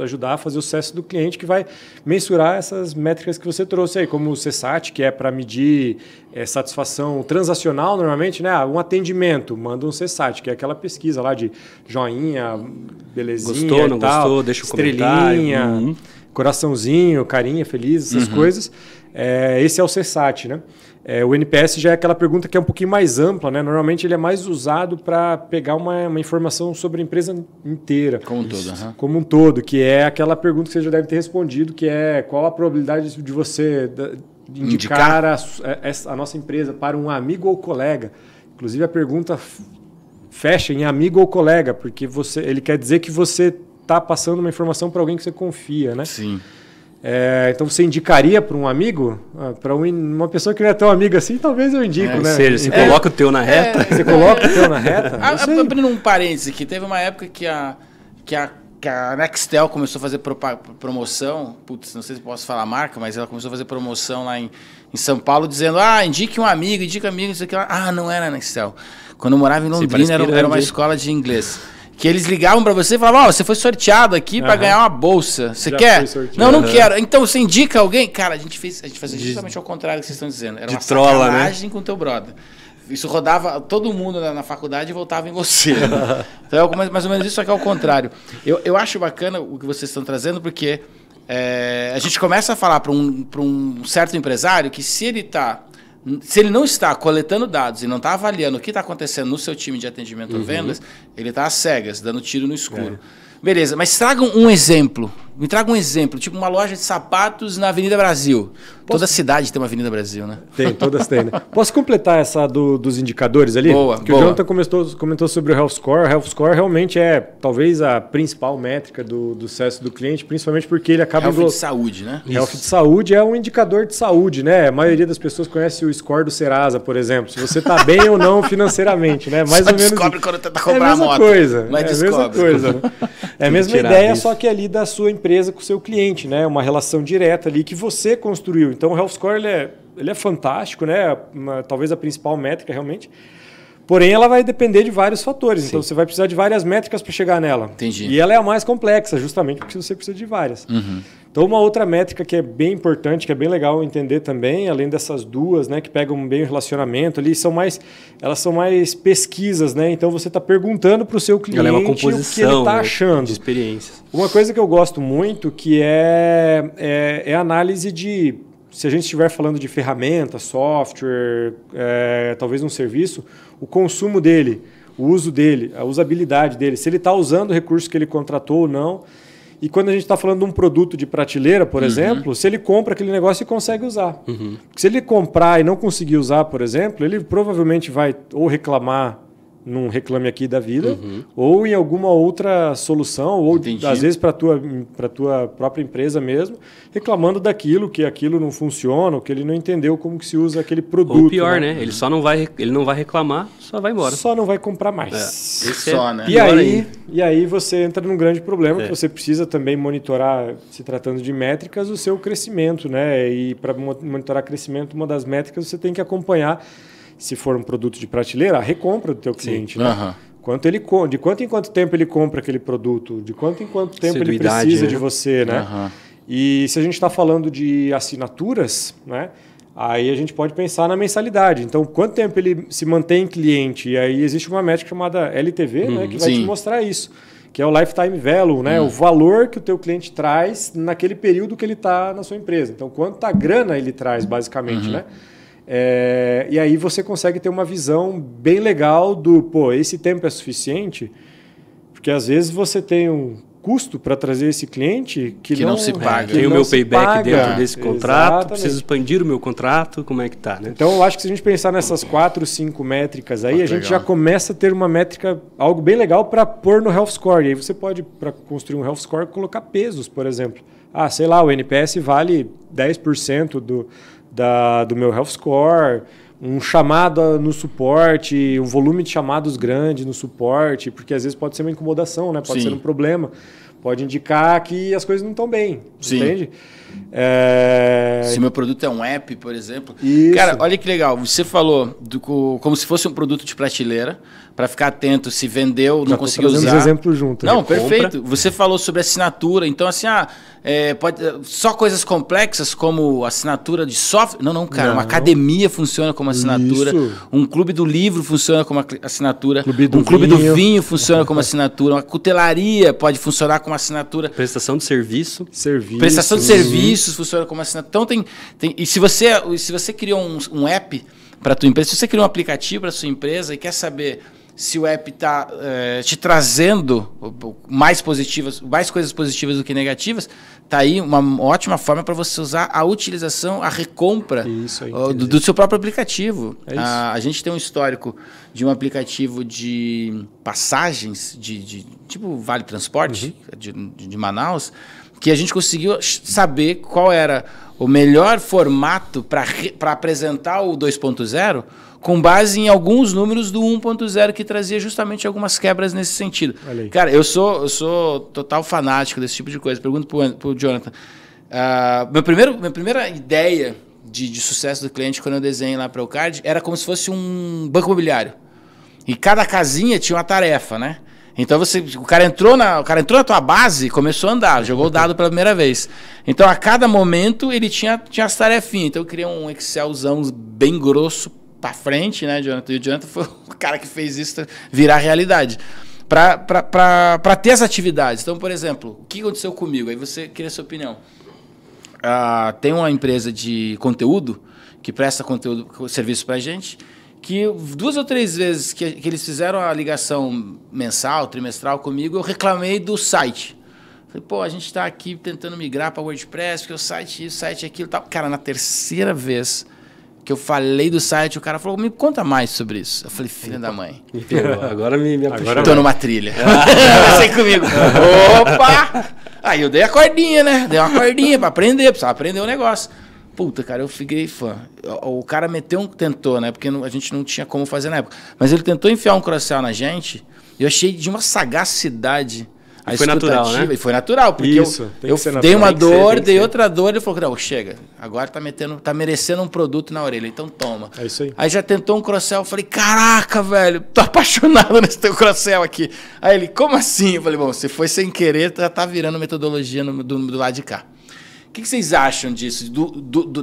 ajudar a fazer o sucesso do cliente, que vai mensurar essas métricas que você trouxe aí, como o CSAT, que é para medir satisfação transacional, normalmente, né? Um atendimento, manda um CSAT, que é aquela pesquisa lá de joinha, belezinha, gostou, não gostou, deixa um estrelinha, coraçãozinho, carinha, feliz, essas coisas. Esse é o CSAT, né? O NPS já é aquela pergunta que é um pouquinho mais ampla, né? Normalmente ele é mais usado para pegar uma informação sobre a empresa inteira. Como um todo. Como um todo, que é aquela pergunta que você já deve ter respondido, que é qual a probabilidade de você indicar a nossa empresa para um amigo ou colega. Inclusive a pergunta fecha em amigo ou colega, porque ele quer dizer que você está passando uma informação para alguém que você confia, né? Sim. Então você indicaria para um amigo? Para uma pessoa que não é tão amiga assim, talvez eu indico, né? Ou seja, você coloca o teu na reta. Você coloca o teu na reta? Abrindo um parênteses aqui, teve uma época que a Nextel começou a fazer promoção, putz, não sei se posso falar a marca, mas ela começou a fazer promoção lá em São Paulo, dizendo, indique um amigo, indica amigo, isso aqui. Não era a Nextel. Quando eu morava em Londrina, era uma escola de inglês. Que eles ligavam para você e falavam, você foi sorteado aqui para ganhar uma bolsa. Você quer? Não quero. Então você indica alguém? Cara, a gente fazia justamente ao contrário do que vocês estão dizendo. Era uma sacanagem com o teu brother. Isso rodava todo mundo na faculdade e voltava em você. Então é mais ou menos isso, só que é ao contrário. Eu acho bacana o que vocês estão trazendo, porque a gente começa a falar para um certo empresário que se ele não está coletando dados e não está avaliando o que está acontecendo no seu time de atendimento ou vendas, ele está às cegas, dando tiro no escuro. Beleza, mas tragam um exemplo. Me traga um exemplo, tipo uma loja de sapatos na Avenida Brasil. Toda cidade tem uma Avenida Brasil, né? Tem, todas têm, né? Posso completar essa dos indicadores ali? Porque o Jonathan comentou sobre o Health Score. O Health Score realmente é talvez a principal métrica do sucesso do cliente, principalmente porque ele acaba... Health de saúde, né? Health de saúde é um indicador de saúde, né? A maioria das pessoas conhece o score do Serasa, por exemplo. Se você está bem ou não financeiramente, né? Mais só ou menos descobre quando tenta comprar a moto. Coisa. Mas é a mesma coisa. Né? É a mesma ideia, só que ali da sua empresa com o seu cliente, né? Uma relação direta ali que você construiu. Então o Health Score ele é fantástico, né? Talvez a principal métrica realmente. Porém, ela vai depender de vários fatores. Sim. Então você vai precisar de várias métricas para chegar nela. Entendi. E ela é a mais complexa, justamente porque você precisa de várias. Então uma outra métrica que é bem importante, que é bem legal entender também, além dessas duas, né, que pegam bem o relacionamento ali, elas são mais pesquisas, né? Então você está perguntando para o seu cliente uma o que ele está achando. De experiências. Uma coisa que eu gosto muito que é a análise de, se a gente estiver falando de ferramenta, software, talvez um serviço, o consumo dele, o uso dele, a usabilidade dele, se ele está usando o recurso que ele contratou ou não. E quando a gente está falando de um produto de prateleira, por exemplo, se ele compra aquele negócio e consegue usar. Porque se ele comprar e não conseguir usar, por exemplo, ele provavelmente vai ou reclamar num Reclame Aqui da vida, ou em alguma outra solução, ou às vezes para a tua própria empresa mesmo, reclamando daquilo, que aquilo não funciona, ou que ele não entendeu como que se usa aquele produto. Ou pior, né? Ele não vai reclamar, só vai embora. Só não vai comprar mais. Né? E aí você entra num grande problema, que você precisa também monitorar, se tratando de métricas, o seu crescimento, né? E para monitorar crescimento, uma das métricas você tem que acompanhar, se for um produto de prateleira, a recompra do teu cliente, né? De quanto em quanto tempo ele compra aquele produto, de quanto em quanto tempo ele precisa de você, né? E se a gente está falando de assinaturas, né? Aí a gente pode pensar na mensalidade. Então, quanto tempo ele se mantém cliente? E aí existe uma métrica chamada LTV, né? Que vai te mostrar isso, que é o Lifetime Value, né? O valor que o teu cliente traz naquele período que ele está na sua empresa. Então, quanta grana ele traz, basicamente, né? E aí você consegue ter uma visão bem legal do, esse tempo é suficiente, porque às vezes você tem um custo para trazer esse cliente que não se paga. Tem o meu payback dentro desse contrato, preciso expandir o meu contrato, como é que tá, né? Então eu acho que se a gente pensar nessas 4, 5 métricas aí, a gente já começa a ter uma métrica, algo bem legal para pôr no Health Score. E aí você pode, para construir um Health Score, colocar pesos, por exemplo. Sei lá, o NPS vale 10% do meu Health Score, um chamado no suporte, um volume de chamados grande no suporte, porque às vezes pode ser uma incomodação, né? Pode ser um problema. pode indicar que as coisas não estão bem, Sim. entende? Se meu produto é um app, por exemplo. Isso. Cara, olha que legal. Você falou como se fosse um produto de prateleira, para ficar atento se vendeu, não conseguiu usar. Exemplos juntos. Não, perfeito. Você falou sobre assinatura. Então, assim, só coisas complexas como assinatura de software. Não, cara. Uma academia funciona como assinatura. Isso. Um clube do livro funciona como assinatura. Um clube do vinho funciona como assinatura. Uma cutelaria pode funcionar como assinatura. Prestação de serviço. Prestação de serviços funciona como assinatura. Então, e se você criou um app para a tua empresa, se você criou um aplicativo para a sua empresa e quer saber se o app está te trazendo mais coisas positivas do que negativas, está aí uma ótima forma para você usar a utilização, a recompra do seu próprio aplicativo. A gente tem um histórico de um aplicativo de passagens, tipo Vale Transporte, de Manaus, que a gente conseguiu saber qual era o melhor formato para apresentar o 2.0 com base em alguns números do 1.0 que trazia justamente algumas quebras nesse sentido. Cara, eu sou total fanático desse tipo de coisa. Pergunto pro Jonathan. Minha primeira ideia de sucesso do cliente quando eu desenhei lá para o Card era como se fosse um banco imobiliário. E cada casinha tinha uma tarefa, né? Então o cara entrou na tua base, começou a andar, jogou o dado pela primeira vez. Então a cada momento ele tinha as tarefinhas. Então eu criei um Excelzão bem grosso para frente, né, Jonathan? E o Jonathan foi o cara que fez isso virar realidade. Para ter as atividades. Então, por exemplo, o que aconteceu comigo? Aí você queria a sua opinião. Tem uma empresa de conteúdo que presta serviço para a gente, que 2 ou 3 vezes que eles fizeram a ligação mensal, trimestral comigo, eu reclamei do site. Falei, a gente está aqui tentando migrar para WordPress, porque o site aquilo tal. Cara, na terceira vez que eu falei do site, o cara falou, me conta mais sobre isso. Eu falei, filha da mãe. Agora me apuxou. Tô numa trilha. Pensei comigo. Opa! Aí eu dei a cordinha, né? Dei uma cordinha para aprender, precisava aprender o negócio. Puta, cara, eu fiquei fã. O cara tentou, né? Porque a gente não tinha como fazer na época. Mas ele tentou enfiar um cross-sell na gente e eu achei de uma sagacidade. Foi natural, né? E foi natural, porque eu dei uma dor, dei outra dor, ele falou, não, chega, agora tá merecendo um produto na orelha, então toma. É isso aí. Aí já tentou um cross-sell, eu falei, caraca, velho, tô apaixonado nesse teu cross-sell aqui. Aí ele, como assim? Eu falei, bom, se foi sem querer, já tá virando metodologia do lado de cá. O que vocês acham disso?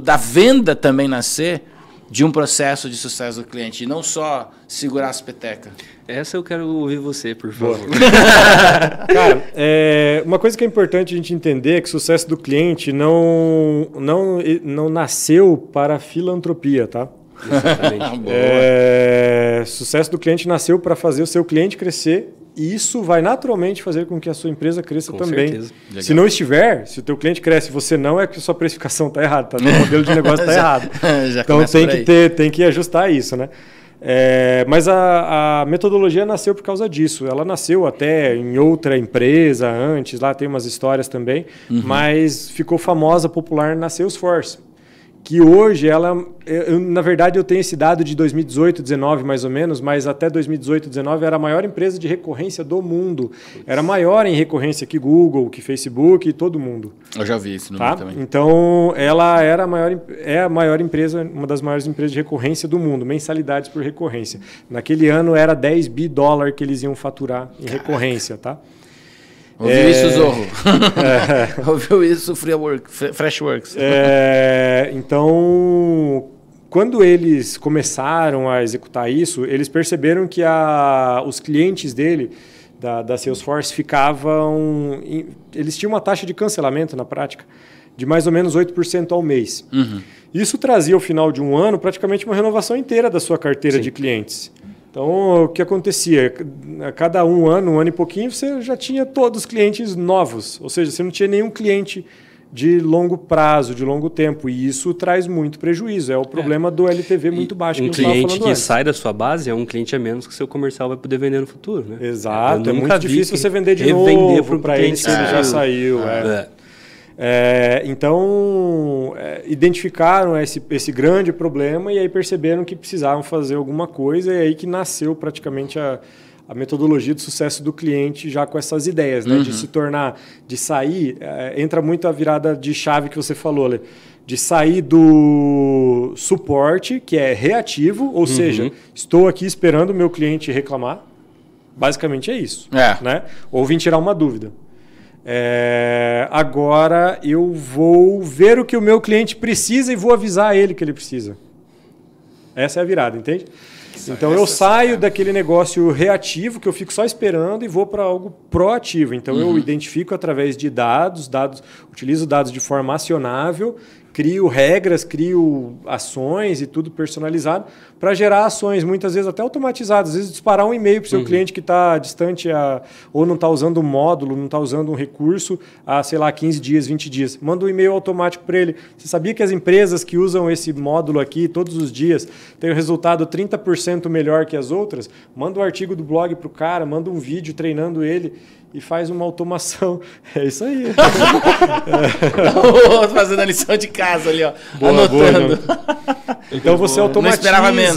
Da venda também nascer de um processo de sucesso do cliente e não só segurar as petecas? Essa eu quero ouvir você, por favor. Cara, uma coisa que é importante a gente entender é que o sucesso do cliente não nasceu para filantropia, tá? Exatamente. Sucesso do cliente nasceu para fazer o seu cliente crescer e isso vai naturalmente fazer com que a sua empresa cresça também. Certeza. Se não estiver, se o teu cliente cresce e você não, é que a sua precificação está errada, tá? O modelo de negócio está errado. Então tem que ajustar isso, né? Mas a metodologia nasceu por causa disso. Ela nasceu até em outra empresa antes, lá tem umas histórias também, mas ficou famosa, popular na Salesforce. Que hoje na verdade eu tenho esse dado de 2018, 2019 mais ou menos, mas até 2018, 2019 era a maior empresa de recorrência do mundo. Era maior em recorrência que Google, que Facebook e todo mundo. Eu já vi esse número também. Então ela era a maior empresa, uma das maiores empresas de recorrência do mundo, mensalidades por recorrência. Naquele ano era 10 bi dólares que eles iam faturar em recorrência, tá? Ouviu isso, Zorro? Ouviu isso, Freshworks? Então, quando eles começaram a executar isso, eles perceberam que os clientes dele, da Salesforce, eles tinham uma taxa de cancelamento na prática de mais ou menos 8% ao mês. Isso trazia, ao final de um ano, praticamente uma renovação inteira da sua carteira de clientes. Então, o que acontecia? A cada um ano e pouquinho, você já tinha todos os clientes novos. Ou seja, você não tinha nenhum cliente de longo prazo, de longo tempo. E isso traz muito prejuízo. É o problema do LTV muito baixo que a gente estava falando antes. Um cliente que sai da sua base é um cliente a menos que o seu comercial vai poder vender no futuro, né? Exato. É muito difícil você vender de novo para ele se ele já saiu. Então, identificaram esse grande problema e aí perceberam que precisavam fazer alguma coisa e aí que nasceu praticamente a metodologia de sucesso do cliente já com essas ideias, né? De se tornar, de sair, entra muito a virada de chave que você falou, Lê, de sair do suporte, que é reativo, ou seja, estou aqui esperando o meu cliente reclamar. Basicamente é isso. Né? Ou vim tirar uma dúvida. Agora eu vou ver o que o meu cliente precisa e vou avisar ele que ele precisa. Essa é a virada, entende? Então eu saio daquele negócio reativo que eu fico só esperando e vou para algo proativo. Então eu identifico através de dados, utilizo dados de forma acionável, crio regras, crio ações e tudo personalizado para gerar ações, muitas vezes até automatizadas. Às vezes disparar um e-mail para o seu cliente que está distante ou não está usando um módulo, não está usando um recurso há, sei lá, 15 dias, 20 dias. Manda um e-mail automático para ele. Você sabia que as empresas que usam esse módulo aqui todos os dias têm um resultado 30% melhor que as outras? Manda um artigo do blog para o cara, manda um vídeo treinando ele e faz uma automação. É isso aí. Fazendo a lição de casa ali, ó. Boa, anotando. Então você automatiza. Não esperava menos.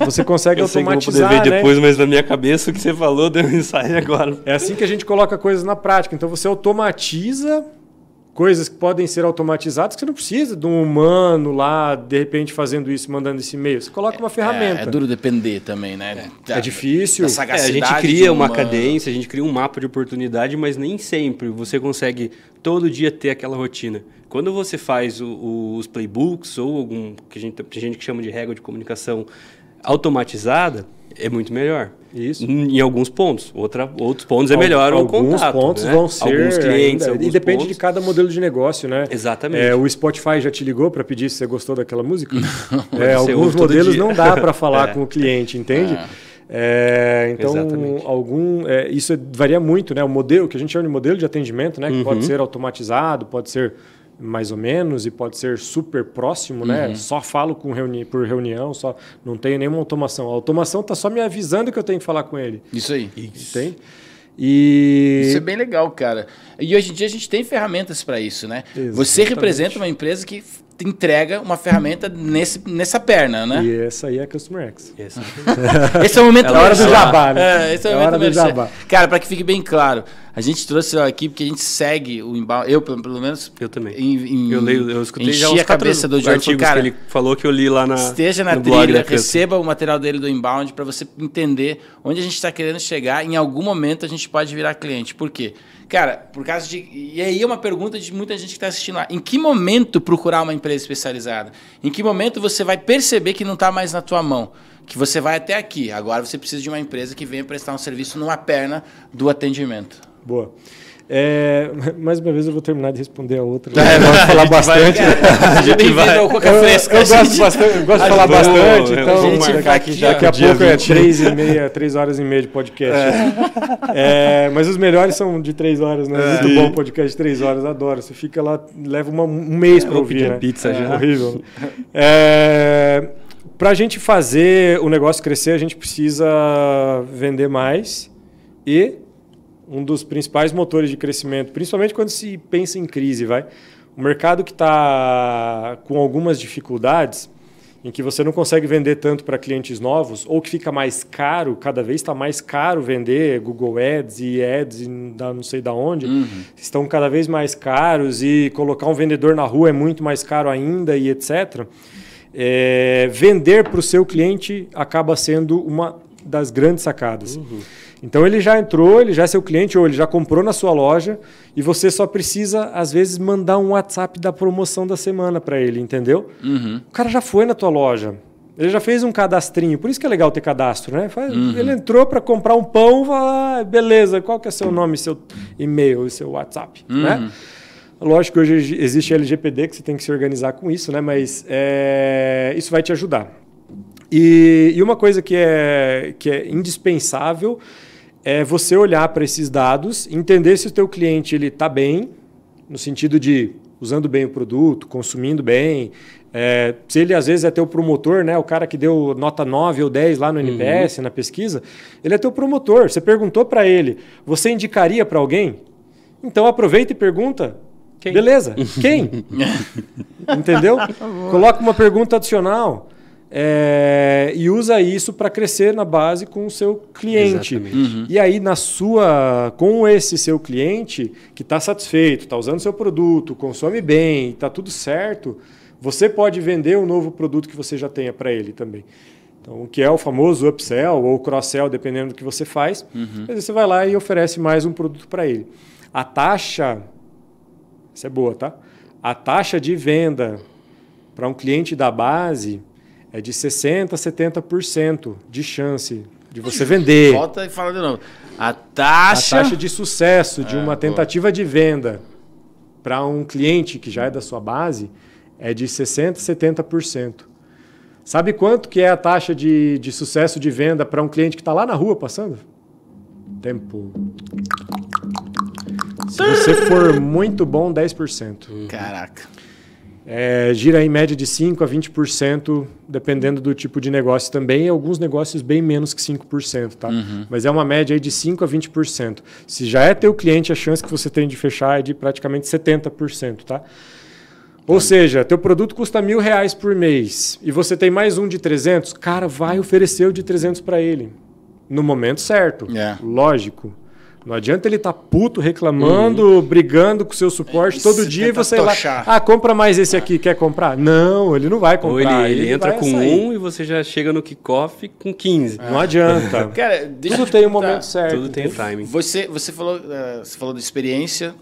Você consegue automatizar, eu vou poder ver depois, mas na minha cabeça o que você falou deu um ensaio agora. É assim que a gente coloca coisas na prática. Então você automatiza coisas que podem ser automatizadas, que você não precisa de um humano lá, de repente, fazendo isso, mandando esse e-mail. Você coloca uma ferramenta. É duro depender também, né? É difícil. A gente cria uma cadência, a gente cria um mapa de oportunidade, mas nem sempre você consegue todo dia ter aquela rotina. Quando você faz os playbooks ou algum que a gente chama de regra de comunicação automatizada, é muito melhor. Isso. Em alguns pontos. Outros pontos é melhor o contato. Alguns pontos vão ser. Alguns clientes. E depende de cada modelo de negócio, né? Exatamente. O Spotify já te ligou para pedir se você gostou daquela música? Alguns modelos não dá para falar com o cliente, entende? Então, isso varia muito, né? O modelo, que a gente chama de modelo de atendimento, né? Que pode ser automatizado, pode ser mais ou menos e pode ser super próximo, né? Só falo por reunião, só não tenho nenhuma automação. A automação está só me avisando que eu tenho que falar com ele. Isso aí. Entende? Isso é bem legal, cara. E hoje em dia a gente tem ferramentas para isso, né? Exatamente. Você representa uma empresa que entrega uma ferramenta nessa perna, né? E essa aí é a Customer X. Esse é o momento da hora do jabá, né? Esse é o momento do jabá. Cara, para que fique bem claro, a gente trouxe aqui porque a gente segue o Inbound. Eu, pelo menos. Eu também. Eu escutei já uns a cabeça do Diogo. Cara, que ele falou que eu li lá esteja na trilha, receba o material dele do Inbound para você entender onde a gente está querendo chegar. Em algum momento a gente pode virar cliente. Por quê? Cara, por causa de... E aí é uma pergunta de muita gente que está assistindo lá. Em que momento procurar uma empresa especializada? Em que momento você vai perceber que não está mais na tua mão? Que você vai até aqui. Agora você precisa de uma empresa que venha prestar um serviço numa perna do atendimento. Boa. Mais uma vez eu vou terminar de responder a outra. Eu gosto de falar bastante. A gente vai. Eu gosto de falar bastante. Então, daqui a pouco é 3 horas e meia de podcast. Mas os melhores são de 3 horas, né? Muito bom podcast de 3 horas, adoro. Você fica lá, leva um mês para ouvir, né? Pizza já. Horrível. Para a gente fazer o negócio crescer, a gente precisa vender mais e um dos principais motores de crescimento, principalmente quando se pensa em crise, o mercado que está com algumas dificuldades, em que você não consegue vender tanto para clientes novos, ou que fica mais caro, cada vez está mais caro vender Google Ads e Ads não sei de onde, estão cada vez mais caros e colocar um vendedor na rua é muito mais caro ainda e etc. Vender para o seu cliente acaba sendo uma das grandes sacadas. Então ele já entrou, ele já é seu cliente ou ele já comprou na sua loja e você só precisa, às vezes, mandar um WhatsApp da promoção da semana para ele, entendeu? O cara já foi na tua loja, ele já fez um cadastrinho, por isso que é legal ter cadastro, né? Ele entrou para comprar um pão, fala, beleza, qual que é seu nome, seu e-mail, seu WhatsApp, né? Lógico que hoje existe LGPD, que você tem que se organizar com isso, né? Mas isso vai te ajudar. E uma coisa que é indispensável é você olhar para esses dados, entender se o teu cliente está bem, no sentido de usando bem o produto, consumindo bem. Se ele, às vezes, é teu promotor, né? O cara que deu nota 9 ou 10 lá no NPS, na pesquisa, ele é teu promotor. Você perguntou para ele, você indicaria para alguém? Então, aproveita e pergunta. Quem? Beleza. Quem? Entendeu? Coloca uma pergunta adicional. e usa isso para crescer na base com o seu cliente. Exatamente. E aí, com esse seu cliente que está satisfeito, está usando seu produto, consome bem, está tudo certo, você pode vender o novo produto que você já tenha para ele também. Então, o que é o famoso upsell ou cross-sell, dependendo do que você faz. Mas você vai lá e oferece mais um produto para ele. A taxa, essa é boa, tá? A taxa de venda para um cliente da base é de 60% a 70% de chance de você vender. Volta e fala de novo. A taxa de sucesso de uma tentativa de venda para um cliente que já é da sua base é de 60% a 70%. Sabe quanto que é a taxa de sucesso de venda para um cliente que está lá na rua passando? Tempo. Se você for muito bom, 10%. Caraca. Gira em média de 5% a 20%, dependendo do tipo de negócio também. E alguns negócios bem menos que 5%, tá? Mas é uma média aí de 5% a 20%. Se já é teu cliente, a chance que você tem de fechar é de praticamente 70%, tá? Ou seja, teu produto custa R$1.000 por mês e você tem mais um de 300, cara, vai oferecer o de 300 para ele. No momento certo. Lógico. Não adianta ele estar puto, reclamando, brigando com o seu suporte todo dia e você ir lá, compra mais esse aqui, quer comprar? Não, ele não vai comprar. Ou ele entra com um e você já chega no kickoff com 15. Não adianta. Cara, tudo tem o momento certo. Tudo tem timing. Você falou da experiência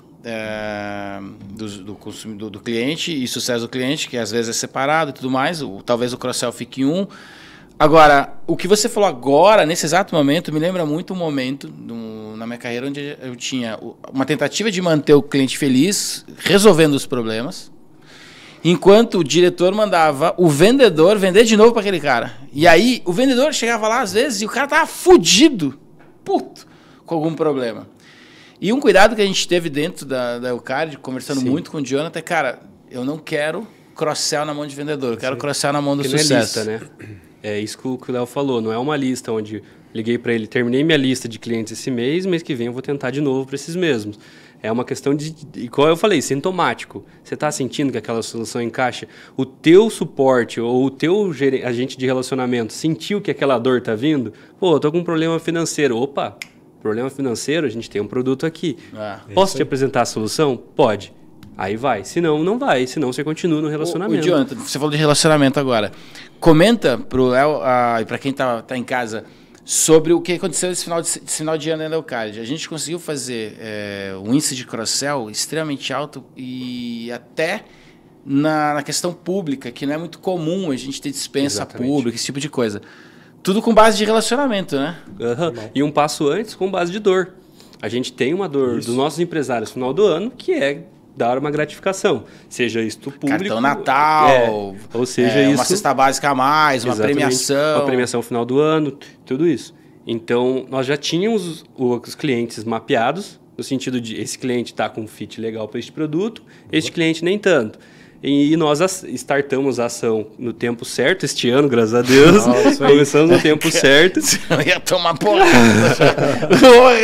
do cliente e sucesso do cliente, que às vezes é separado e tudo mais, talvez o cross-sell fique em um. Agora, o que você falou agora, nesse exato momento, me lembra muito um momento na minha carreira onde eu tinha uma tentativa de manter o cliente feliz, resolvendo os problemas, enquanto o diretor mandava o vendedor vender de novo para aquele cara. E aí, o vendedor chegava lá às vezes e o cara tava fudido, puto, com algum problema. E um cuidado que a gente teve dentro da Eucard, conversando muito com o Jonathan, cara, eu não quero cross-sell na mão de vendedor, eu quero cross-sell na mão do sucesso. Não é lista, né? É isso que o Léo falou, não é uma lista onde liguei para ele, terminei minha lista de clientes esse mês que vem eu vou tentar de novo para esses mesmos. É uma questão de, igual eu falei, sintomático. Você está sentindo que aquela solução encaixa? O teu suporte ou o teu agente de relacionamento sentiu que aquela dor está vindo? Pô, eu estou com um problema financeiro. Opa, problema financeiro, a gente tem um produto aqui. Posso te apresentar a solução? Pode. Aí vai. Se não, não vai. Senão você continua no relacionamento. O Jonathan, você falou de relacionamento agora. Comenta pro Léo e para quem tá em casa sobre o que aconteceu esse final de ano na Eucard. A gente conseguiu fazer um índice de cross-sell extremamente alto e até na questão pública, que não é muito comum a gente ter dispensa pública, esse tipo de coisa. Tudo com base de relacionamento, né? E um passo antes com base de dor. A gente tem uma dor dos nossos empresários no final do ano, que é dar uma gratificação, seja isto público, cartão Natal, ou seja uma cesta básica a mais, uma premiação. Uma premiação no final do ano, tudo isso. Então, nós já tínhamos os clientes mapeados, no sentido de esse cliente está com um fit legal para este produto, este cliente nem tanto. E nós startamos a ação no tempo certo, este ano, graças a Deus. Começamos no tempo certo. Eu ia tomar porrada.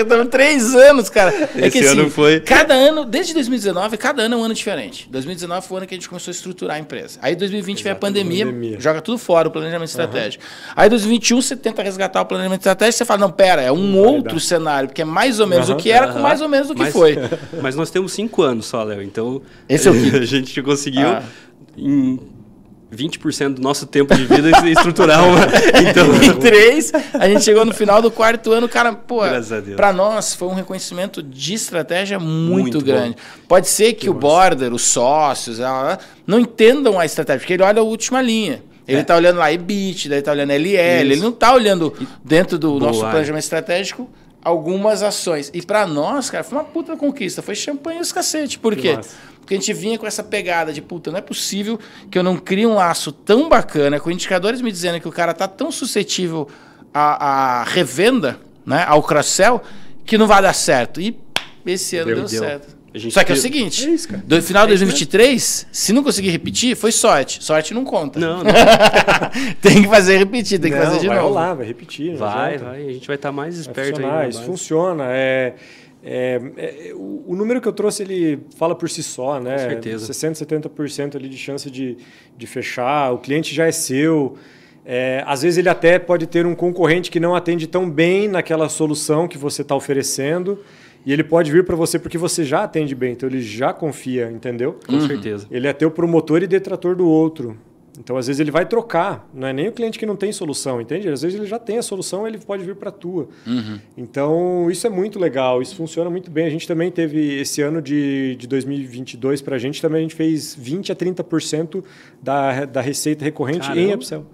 Estamos 3 anos, cara. Esse ano foi... Cada ano, desde 2019, cada ano é um ano diferente. 2019 foi o ano que a gente começou a estruturar a empresa. Aí 2020 veio a pandemia, joga tudo fora, o planejamento estratégico. Aí 2021 você tenta resgatar o planejamento estratégico e você fala, não, pera, é um outro cenário, porque é mais ou menos o que era com mais ou menos o que foi. Mas nós temos 5 anos só, Léo, então esse é o que a gente conseguiu em 20% do nosso tempo de vida estruturar uma. Então, em 3, a gente chegou no final do 4º ano, cara, pô, para nós foi um reconhecimento de estratégia muito grande. Bom. Pode ser que o border, os sócios, não entendam a estratégia, porque ele olha a última linha. Ele está olhando lá EBIT, ele está olhando LL, ele não está olhando dentro do nosso planejamento estratégico algumas ações. E para nós, cara, foi uma puta conquista, foi champanhe e os cacete. Por quê? Porque a gente vinha com essa pegada de, puta, não é possível que eu não crie um laço tão bacana, com indicadores me dizendo que o cara tá tão suscetível à revenda, né, ao cross-sell, que não vai dar certo. E esse ano deu certo. Só que é o seguinte, do final de 2023, se não conseguir repetir, foi sorte. Sorte não conta. Não. Tem que fazer repetir, tem que fazer de novo. Vai rolar, vai repetir. Vai. A gente vai estar mais esperto ainda. Isso funciona. O número que eu trouxe, ele fala por si só, né? Com certeza. 60%, 70% ali de chance de fechar. O cliente já é seu. Às vezes ele até pode ter um concorrente que não atende tão bem naquela solução que você está oferecendo e ele pode vir para você porque você já atende bem, então ele já confia, entendeu? Com certeza. Ele é teu promotor e detrator do outro. Então, às vezes, ele vai trocar. Não é nem o cliente que não tem solução, entende? Às vezes, ele já tem a solução, ele pode vir para a tua. Então, isso é muito legal. Isso funciona muito bem. A gente também teve, esse ano de 2022, para a gente fez 20% a 30% da receita recorrente em upsell.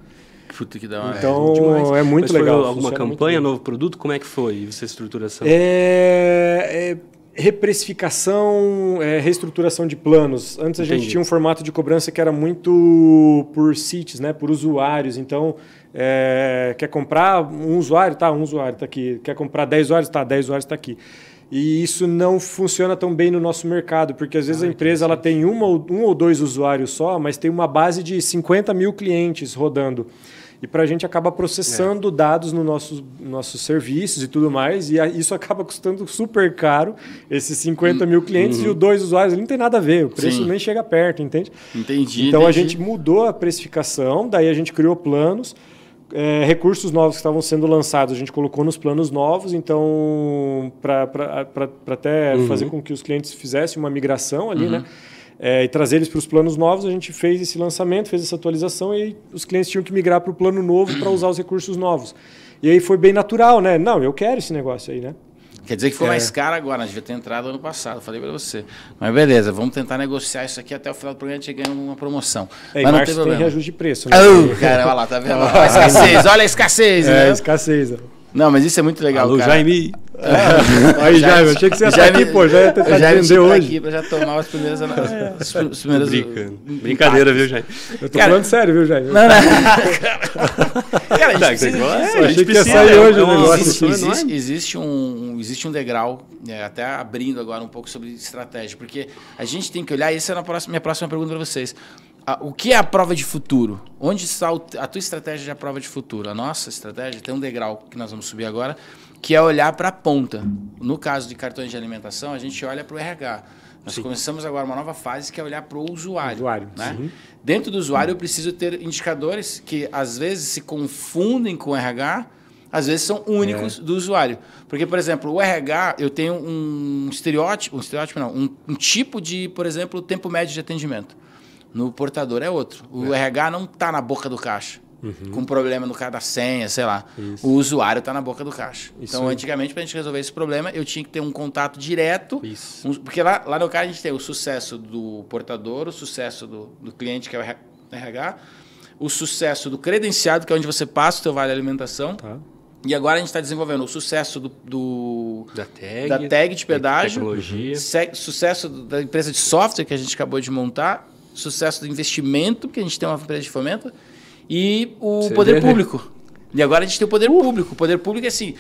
Puta que da hora. Então, é muito Mas legal. Foi alguma campanha, novo produto? Como é que foi essa estruturação? Reprecificação, reestruturação de planos. Antes a gente tinha um formato de cobrança que era muito por seats, né, por usuários. Então, quer comprar um usuário? Tá, um usuário está aqui. Quer comprar 10 usuários? Tá, 10 usuários está aqui. E isso não funciona tão bem no nosso mercado, porque às vezes a empresa ela tem um ou dois usuários só, mas tem uma base de 50 mil clientes rodando. E para a gente acaba processando dados nos nossos serviços e tudo mais, e isso acaba custando super caro, esses 50 mil clientes, e os 2 usuários não tem nada a ver, o preço nem chega perto, entende? Então a gente mudou a precificação, daí a gente criou planos, recursos novos que estavam sendo lançados, a gente colocou nos planos novos, então para até fazer com que os clientes fizessem uma migração ali, né? E trazer eles para os planos novos, a gente fez esse lançamento, fez essa atualização e os clientes tinham que migrar para o plano novo para usar os recursos novos. E aí foi bem natural, né? Não, eu quero esse negócio aí, né? Quer dizer que ficou mais caro agora, devia ter entrado ano passado, falei para você. Mas beleza, vamos tentar negociar isso aqui até o final do programa, a gente ganha uma promoção. Mas não tem problema. Tem reajuste de preço, né? Cara, olha lá, tá vendo? Olha a escassez, olha a escassez, né? Escassez. Não, mas isso é muito legal, Alô, cara. Jaime. Aí, Jaime, achei que você ia estar aqui, pô, já ia tentar atender hoje. Aqui pra já tomar as primeiras... Brincadeira, viu, Jaime? Eu tô falando sério, viu, Jaime? Não. Cara, a gente que ia sair hoje o negócio. Existe um degrau, até abrindo agora um pouco sobre estratégia, porque a gente tem que olhar, e essa é a minha próxima pergunta para vocês. O que é a prova de futuro? Onde está a tua estratégia de prova de futuro? A nossa estratégia tem um degrau que nós vamos subir agora, que é olhar para a ponta. No caso de cartões de alimentação, a gente olha para o RH. Nós começamos agora uma nova fase que é olhar para o usuário. Né? Dentro do usuário, eu preciso ter indicadores que às vezes se confundem com o RH, às vezes são únicos do usuário. Porque, por exemplo, o RH, eu tenho um tipo de, por exemplo, tempo médio de atendimento. No portador é outro. O RH não está na boca do caixa, com problema no cara da senha, sei lá. Isso. O usuário está na boca do caixa. Então, antigamente, para a gente resolver esse problema, eu tinha que ter um contato direto. Porque lá no cara a gente tem o sucesso do portador, o sucesso do cliente, que é o RH, o sucesso do credenciado, que é onde você passa o teu vale alimentação. Tá. E agora a gente está desenvolvendo o sucesso da tag de pedágio, sucesso da empresa de software que a gente acabou de montar, sucesso do investimento, porque a gente tem uma empresa de fomento, e o poder público. E agora a gente tem o poder público. O poder público é assim,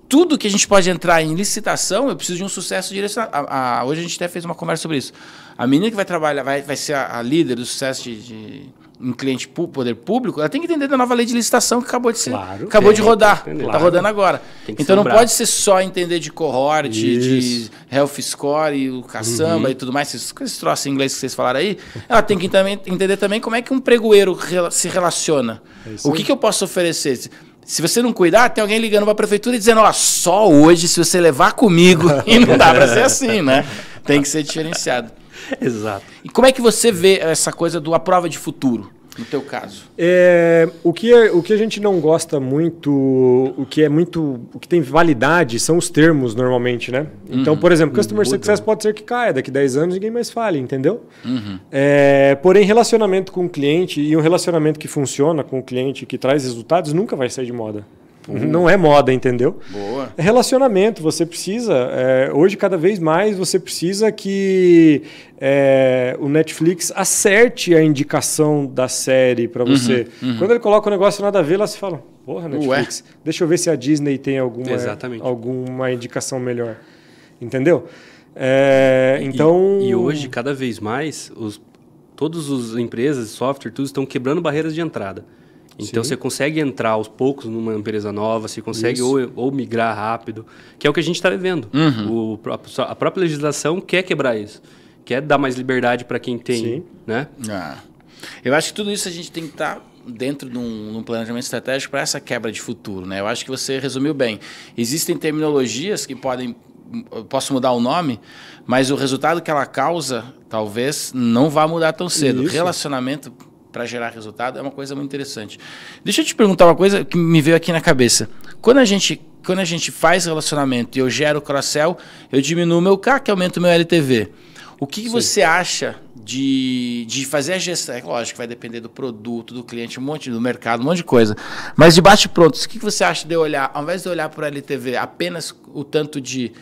tudo que a gente pode entrar em licitação, eu preciso de um sucesso direcionado. Hoje a gente até fez uma conversa sobre isso. A menina que vai trabalhar, vai ser a líder do sucesso em cliente poder público, ela tem que entender da nova lei de licitação que acabou de rodar. Está rodando agora. Então não pode ser só entender de cohort, de health score e o caçamba e tudo mais, esses troços em inglês que vocês falaram aí. Ela tem que entender também como é que um pregoeiro se relaciona. O que eu posso oferecer? Se você não cuidar, tem alguém ligando para a prefeitura e dizendo, só hoje, se você levar comigo, e não dá para ser assim, né? Tem que ser diferenciado. Exato. E como é que você vê essa coisa do a prova de futuro, no teu caso? O que a gente não gosta muito, o que tem validade são os termos normalmente, né? Então, por exemplo, Customer Success pode ser que caia, daqui 10 anos ninguém mais fale, entendeu? Porém, relacionamento com o cliente e um relacionamento que funciona com o cliente, que traz resultados, nunca vai sair de moda. Não é moda, entendeu? Boa. É relacionamento, você precisa... hoje, cada vez mais, você precisa que o Netflix acerte a indicação da série para você. Quando ele coloca um negócio nada a ver, lá se fala, porra, Netflix, deixa eu ver se a Disney tem alguma indicação melhor. Entendeu? Então... E hoje, cada vez mais, todas as empresas de software, tudo estão quebrando barreiras de entrada. Então, você consegue entrar aos poucos numa empresa nova, você consegue ou migrar rápido, que é o que a gente está vivendo. A própria legislação quer quebrar isso, quer dar mais liberdade para quem tem. Né? Eu acho que tudo isso a gente tem que estar dentro de um planejamento estratégico para essa quebra de futuro, né? Eu acho que você resumiu bem. Existem terminologias que posso mudar o nome, mas o resultado que ela causa talvez não vá mudar tão cedo. Isso. Relacionamento para gerar resultado é uma coisa muito interessante. Deixa eu te perguntar uma coisa que me veio aqui na cabeça. Quando a gente faz relacionamento e eu gero cross-sell, eu diminuo o meu CAC e aumento o meu LTV. O que você acha de fazer a gestão? É lógico que vai depender do produto, do cliente, do mercado, um monte de coisa. Mas de bate-pronto, o que você acha de eu olhar, ao invés de olhar para o LTV apenas o tanto de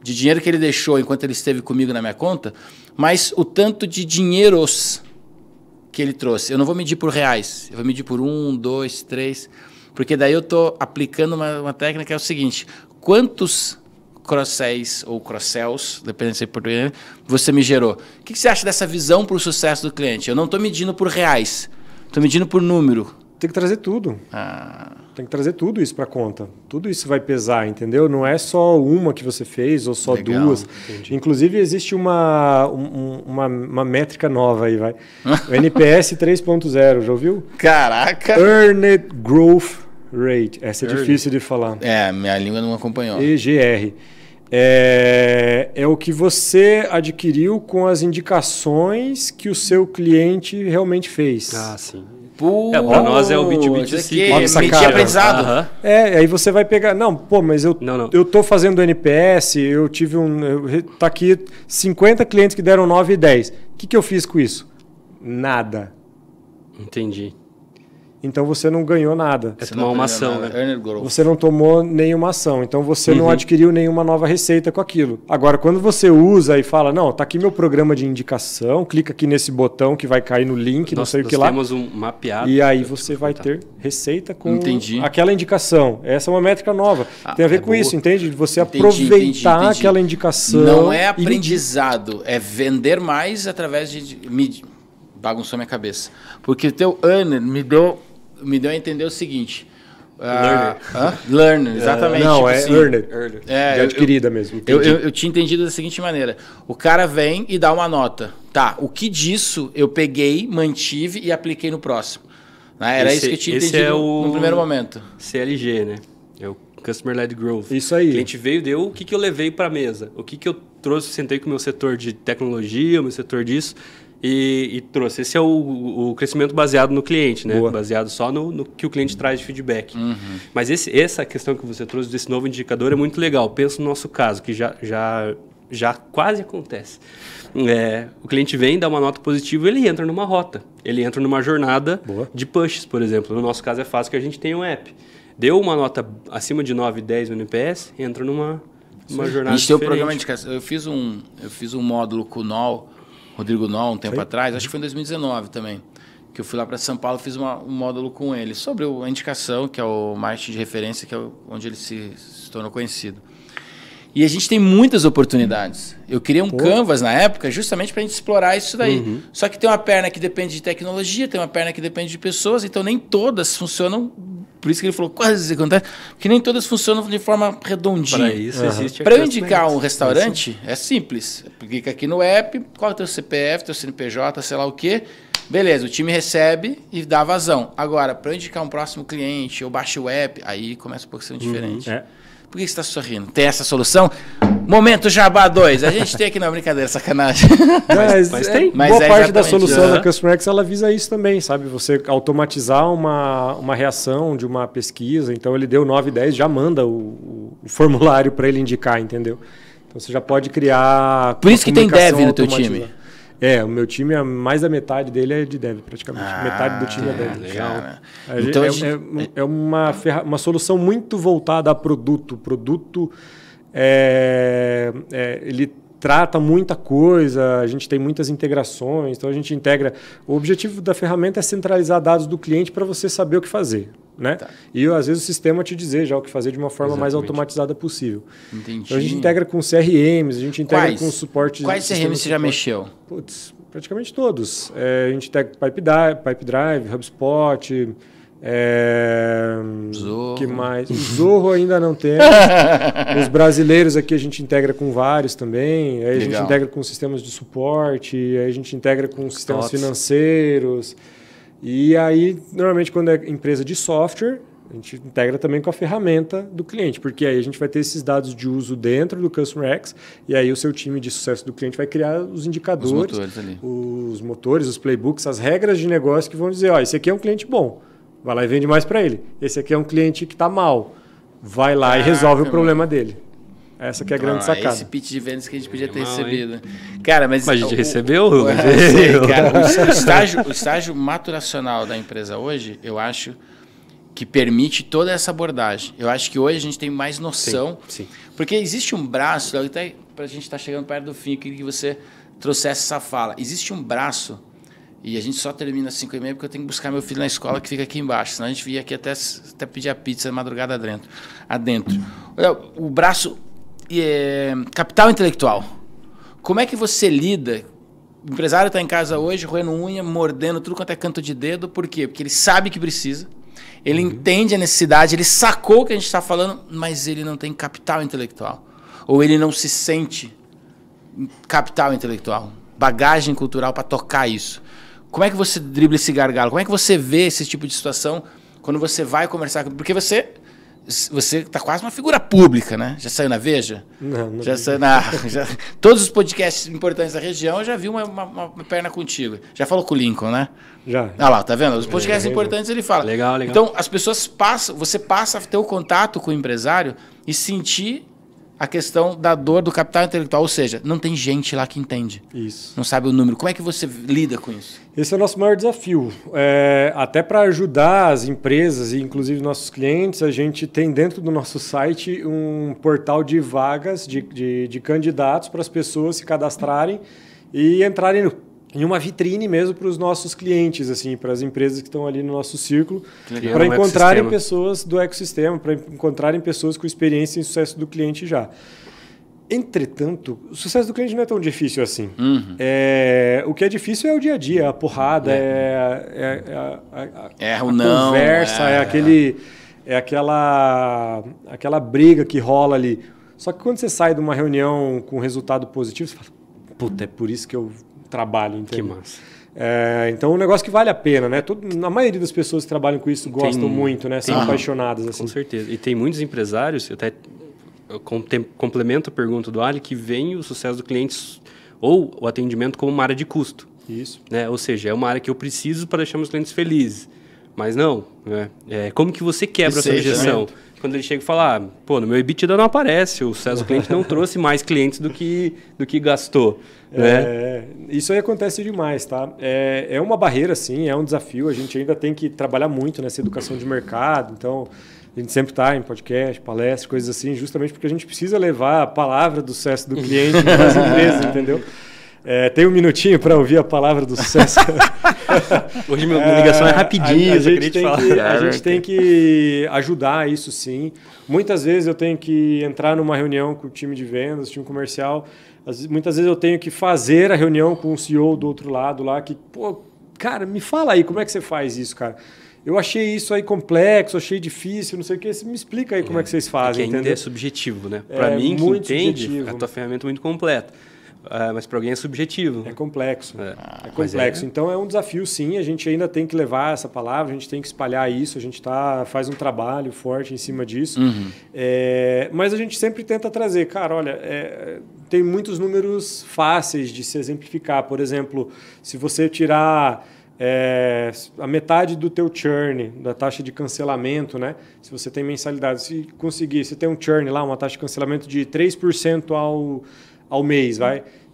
dinheiro que ele deixou enquanto ele esteve comigo na minha conta, mas o tanto de dinheiros que ele trouxe? Eu não vou medir por reais, eu vou medir por 1, 2, 3, porque daí eu estou aplicando uma técnica que é o seguinte: quantos cross-sells ou cross-sells, dependendo se é português, você me gerou? O que você acha dessa visão para o sucesso do cliente? Eu não estou medindo por reais, estou medindo por número. Tem que trazer tudo. Tem que trazer tudo isso para conta. Tudo isso vai pesar, entendeu? Não é só uma que você fez ou só Legal, duas. entendi. Inclusive, existe uma métrica nova aí, vai. O NPS 3.0, já ouviu? Caraca! Earned Growth Rate. Essa é difícil de falar. Minha língua não acompanhou. EGR. É o que você adquiriu com as indicações que o seu cliente realmente fez. Ah, sim. Para nós é o B2B2C. Medir aprendizado. Aí você vai pegar... mas eu tô fazendo NPS, eu tive tá aqui 50 clientes que deram 9 e 10. O que eu fiz com isso? Nada. Entendi. Então você não ganhou nada. É tomar uma ação, né? Você não tomou nenhuma ação, então você não adquiriu nenhuma nova receita com aquilo. Agora, quando você usa e fala, não, tá aqui meu programa de indicação, clica aqui nesse botão que vai cair no link, não sei o que lá. Nós temos um mapeado. E aí você vai ter receita com Entendi. aquela indicação. Essa é uma métrica nova. Tem a ver com isso, entende? Você aproveitar aquela indicação. Não é aprendizado, é vender mais através de... Bagunçou minha cabeça. Porque o teu earner me deu a entender o seguinte. Learner, exatamente. Não, tipo é assim, earned. De É, adquirida mesmo. Eu tinha entendido da seguinte maneira. O cara vem e dá uma nota. Tá, o que disso eu peguei, mantive e apliquei no próximo? Né? Era isso que eu tinha entendido no primeiro momento. CLG, né? É o Customer Led Growth. Isso aí. O cliente veio, deu o que eu levei para a mesa. O que eu trouxe, sentei com o meu setor de tecnologia, o meu setor disso... E trouxe. Esse é o crescimento baseado no cliente, né? Boa. Baseado só no que o cliente traz de feedback. Mas essa questão que você trouxe desse novo indicador é muito legal. Pensa no nosso caso, que já quase acontece. O cliente vem, dá uma nota positiva, ele entra numa rota. Ele entra numa jornada de pushes, por exemplo. No nosso caso é fácil que a gente tem um app. Deu uma nota acima de 9, 10 no NPS, entra numa jornada. A gente tem um programa de indicação. Eu fiz um módulo com o NOL, Rodrigo Noll, um tempo atrás, acho que foi em 2019 também, que eu fui lá para São Paulo e fiz um módulo com ele sobre a indicação, que é o marketing de referência, que é onde ele se tornou conhecido. E a gente tem muitas oportunidades. Eu criei um Canvas na época justamente para a gente explorar isso daí. Só que tem uma perna que depende de tecnologia, tem uma perna que depende de pessoas, então nem todas funcionam. Por isso que ele falou, quase acontece, que nem todas funcionam de forma redondinha. Para isso existe a Para eu indicar um restaurante, é simples. Clica aqui no app, qual é o teu CPF, teu CNPJ, sei lá o quê. Beleza, o time recebe e dá vazão. Agora, para eu indicar um próximo cliente, eu baixo o app, aí começa um pouco a ser diferente. Por que você está sorrindo? Tem essa solução? Momento Jabá 2. A gente tem aqui, não, brincadeira, sacanagem. Mas tem. Boa parte da solução da Customer X, ela visa isso também, sabe? Você automatizar uma reação de uma pesquisa. Então, ele deu 9, 10, já manda o formulário para ele indicar, entendeu? Então, você já pode criar... Por isso que tem dev no teu time. O meu time, mais da metade dele é de dev, praticamente. Metade do time é dev. Legal. Então, é uma solução muito voltada a produto. O produto, ele trata muita coisa, a gente tem muitas integrações, então a gente integra... O objetivo da ferramenta é centralizar dados do cliente para você saber o que fazer. Né? Tá. E às vezes o sistema te dizer já o que fazer de uma forma mais automatizada possível. Entendi. Então a gente integra com CRMs, a gente integra com suporte. Quais CRMs você já mexeu? Putz, praticamente todos. A gente integra Pipedrive, HubSpot, Zorro. Que mais? O Zorro ainda não temos. Os brasileiros aqui a gente integra com vários também. Aí a gente integra com sistemas de suporte, aí a gente integra com sistemas financeiros. E aí, normalmente, quando é empresa de software, a gente integra também com a ferramenta do cliente, porque aí a gente vai ter esses dados de uso dentro do Customer X, e aí o seu time de sucesso do cliente vai criar os indicadores, os motores, os playbooks, as regras de negócio que vão dizer, esse aqui é um cliente bom, vai lá e vende mais para ele. Esse aqui é um cliente que está mal, vai lá e resolve o problema dele. Essa que é a grande sacada. Esse pitch de vendas que a gente podia ter recebido. Cara, mas a gente recebeu? O estágio maturacional da empresa hoje, eu acho que permite toda essa abordagem. Eu acho que hoje a gente tem mais noção. Sim. Porque existe um braço, até para a gente estar chegando perto do fim, eu queria que você trouxesse essa fala. Existe um braço, e a gente só termina às 5h30 porque eu tenho que buscar meu filho na escola que fica aqui embaixo. Senão a gente vinha aqui até pedir a pizza de madrugada adentro. O braço capital intelectual. Como é que você lida? O empresário está em casa hoje, roendo unha, mordendo tudo quanto é canto de dedo. Por quê? Porque ele sabe que precisa, ele entende a necessidade, ele sacou o que a gente está falando, mas ele não tem capital intelectual. Ou ele não se sente capital intelectual, bagagem cultural para tocar isso. Como é que você dribla esse gargalo? Como é que você vê esse tipo de situação quando você vai conversar? Porque você está quase uma figura pública, né? Já saiu na Veja? Não já saiu todos os podcasts importantes da região, eu já vi uma perna contigo. Já falou com o Lincoln, né? Já. Ah lá, tá vendo? Os podcasts importantes ele fala. Legal. Então, as pessoas você passa a ter o contato com o empresário e sentir a questão da dor do capital intelectual, ou seja, não tem gente lá que entende. Isso. Não sabe o número. Como é que você lida com isso? Esse é o nosso maior desafio. Até para ajudar as empresas e inclusive nossos clientes, a gente tem dentro do nosso site um portal de vagas de candidatos para as pessoas se cadastrarem e entrarem em uma vitrine mesmo para os nossos clientes, assim, para as empresas que estão ali no nosso círculo, para encontrarem pessoas do ecossistema, para encontrarem pessoas com experiência em sucesso do cliente já. Entretanto, o sucesso do cliente não é tão difícil assim. O que é difícil é o dia a dia, a porrada, a conversa, aquela briga que rola ali. Só que quando você sai de uma reunião com resultado positivo, você fala, puta, é por isso que eu trabalho, entendeu? Que massa. Então, é um negócio que vale a pena, né? A maioria das pessoas que trabalham com isso gostam muito, né? São apaixonadas. Assim. Com certeza. E tem muitos empresários, eu complemento a pergunta do Ali, que veem o sucesso do cliente ou o atendimento como uma área de custo. Isso. Né? Ou seja, é uma área que eu preciso para deixar meus clientes felizes. Mas não, né? Como que você quebra essa objeção? Quando ele chega e fala, no meu EBITDA não aparece, o sucesso do cliente não trouxe mais clientes do que gastou. Né? Isso aí acontece demais, tá? É uma barreira, sim, é um desafio. A gente ainda tem que trabalhar muito nessa educação de mercado. Então, a gente sempre está em podcast, palestras, coisas assim, justamente porque a gente precisa levar a palavra do sucesso do cliente para as empresas, entendeu? Tem um minutinho para ouvir a palavra do sucesso. Hoje minha ligação é rapidinha. A gente tem que ajudar isso, sim. Muitas vezes eu tenho que entrar numa reunião com o time de vendas, time comercial. Muitas vezes eu tenho que fazer a reunião com o CEO do outro lado lá, que, cara, me fala aí, como é que você faz isso, cara? Eu achei isso aí complexo, achei difícil, não sei o que. Você me explica aí como é que vocês fazem, ainda entendeu? É subjetivo, né? Para mim, que entende, subjetivo. A tua ferramenta é muito completa. Mas para alguém é subjetivo. É complexo. É complexo. Então é um desafio, sim. A gente ainda tem que levar essa palavra, a gente tem que espalhar isso, a gente faz um trabalho forte em cima disso. Mas a gente sempre tenta trazer, cara, olha, tem muitos números fáceis de se exemplificar. Por exemplo, se você tirar a metade do teu churn, da taxa de cancelamento, né? Se você tem mensalidade, se tem um churn lá, uma taxa de cancelamento de 3% ao mês,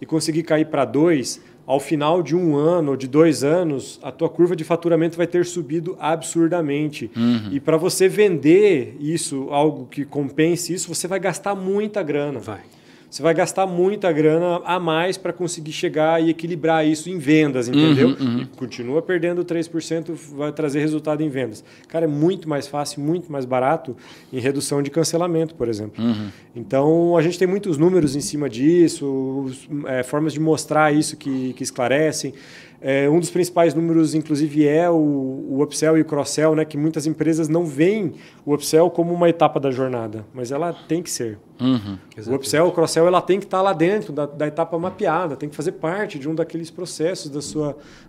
e conseguir cair para 2%, ao final de 1 ano ou de 2 anos, a tua curva de faturamento vai ter subido absurdamente. E para você vender isso, algo que compense isso, você vai gastar muita grana. Você vai gastar muita grana a mais para conseguir chegar e equilibrar isso em vendas, entendeu? E continua perdendo 3%, vai trazer resultado em vendas. Cara, é muito mais fácil, muito mais barato em redução de cancelamento, por exemplo. Então, a gente tem muitos números em cima disso, formas de mostrar isso que esclarecem. Um dos principais números, inclusive, é o upsell e o cross-sell, né? Que muitas empresas não veem o upsell como uma etapa da jornada, mas ela tem que ser. O upsell, o cross-sell, ela tem que estar lá dentro da etapa mapeada, tem que fazer parte de um daqueles processos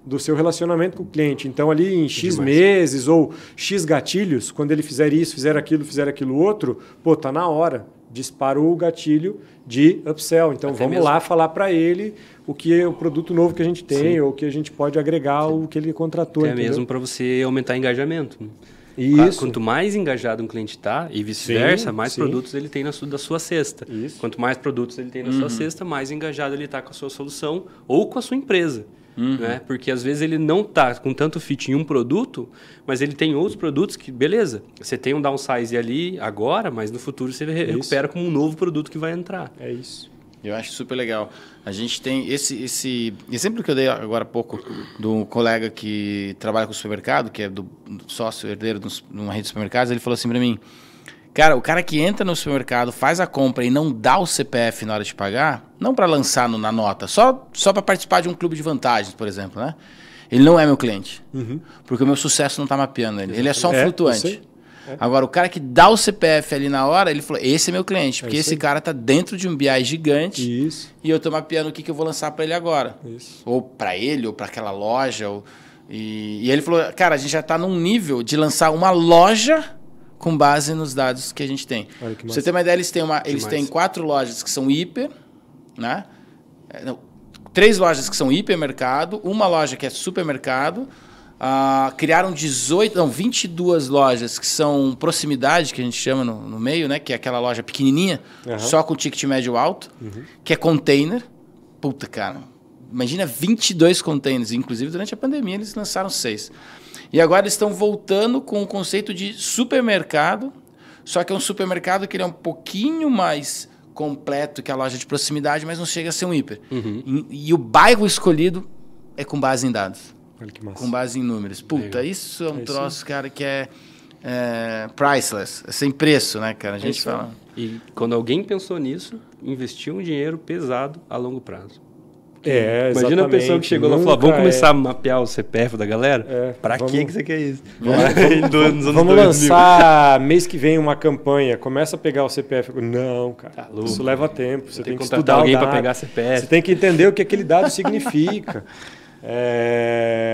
do seu relacionamento com o cliente. Então, ali em X meses ou X gatilhos, quando ele fizer isso, fizer aquilo outro, pô, tá na hora. Disparou o gatilho de upsell. Então, vamos lá falar para ele o que é o produto novo que a gente tem ou o que a gente pode agregar o que ele contratou. É mesmo para você aumentar o engajamento. Isso. Quanto mais engajado um cliente está, e vice-versa, mais produtos ele tem da sua cesta. Isso. Quanto mais produtos ele tem na sua cesta, mais engajado ele está com a sua solução ou com a sua empresa. Né? Porque às vezes ele não está com tanto fit em um produto, mas ele tem outros produtos que, beleza, você tem um downsize ali agora, mas no futuro você recupera como um novo produto que vai entrar. É isso. Eu acho super legal. A gente tem esse exemplo que eu dei agora há pouco do colega que trabalha com supermercado, que é do sócio herdeiro de uma rede de supermercados. Ele falou assim para mim: cara, o cara que entra no supermercado, faz a compra e não dá o CPF na hora de pagar, não para lançar na nota, só para participar de um clube de vantagens, por exemplo, né? Ele não é meu cliente, porque o meu sucesso não está mapeando ele. Ele é só um flutuante. Agora, o cara que dá o CPF ali na hora, ele falou, esse é meu cliente, porque esse cara está dentro de um BI gigante. Isso. E eu estou mapeando o que eu vou lançar para ele agora. Isso. Ou para ele, ou para aquela loja. E ele falou, cara, a gente já está num nível de lançar uma loja com base nos dados que a gente tem. Pra você ter uma ideia, eles têm 4 lojas que são hiper, né? 3 lojas que são hipermercado, uma loja que é supermercado. Criaram 22 lojas que são proximidade, que a gente chama no meio, né? Que é aquela loja pequenininha, só com ticket médio alto, que é container. Puta, cara, imagina 22 containers. Inclusive, durante a pandemia, eles lançaram 6. E agora eles estão voltando com o conceito de supermercado, só que é um supermercado que ele é um pouquinho mais completo que a loja de proximidade, mas não chega a ser um hiper. E o bairro escolhido é com base em dados. Olha que massa. Com base em números. Puta, isso é um troço, cara, que é priceless. É sem preço, né, cara? A gente fala. E quando alguém pensou nisso, investiu um dinheiro pesado a longo prazo. Imagina a pessoa que chegou lá e falou, vamos começar a mapear o CPF da galera? Pra que você quer isso? Vamos lançar mês que vem uma campanha, começa a pegar o CPF. Não, cara, isso leva tempo. Você tem que estudar alguém para pegar CPF. Você tem que entender o que aquele dado significa.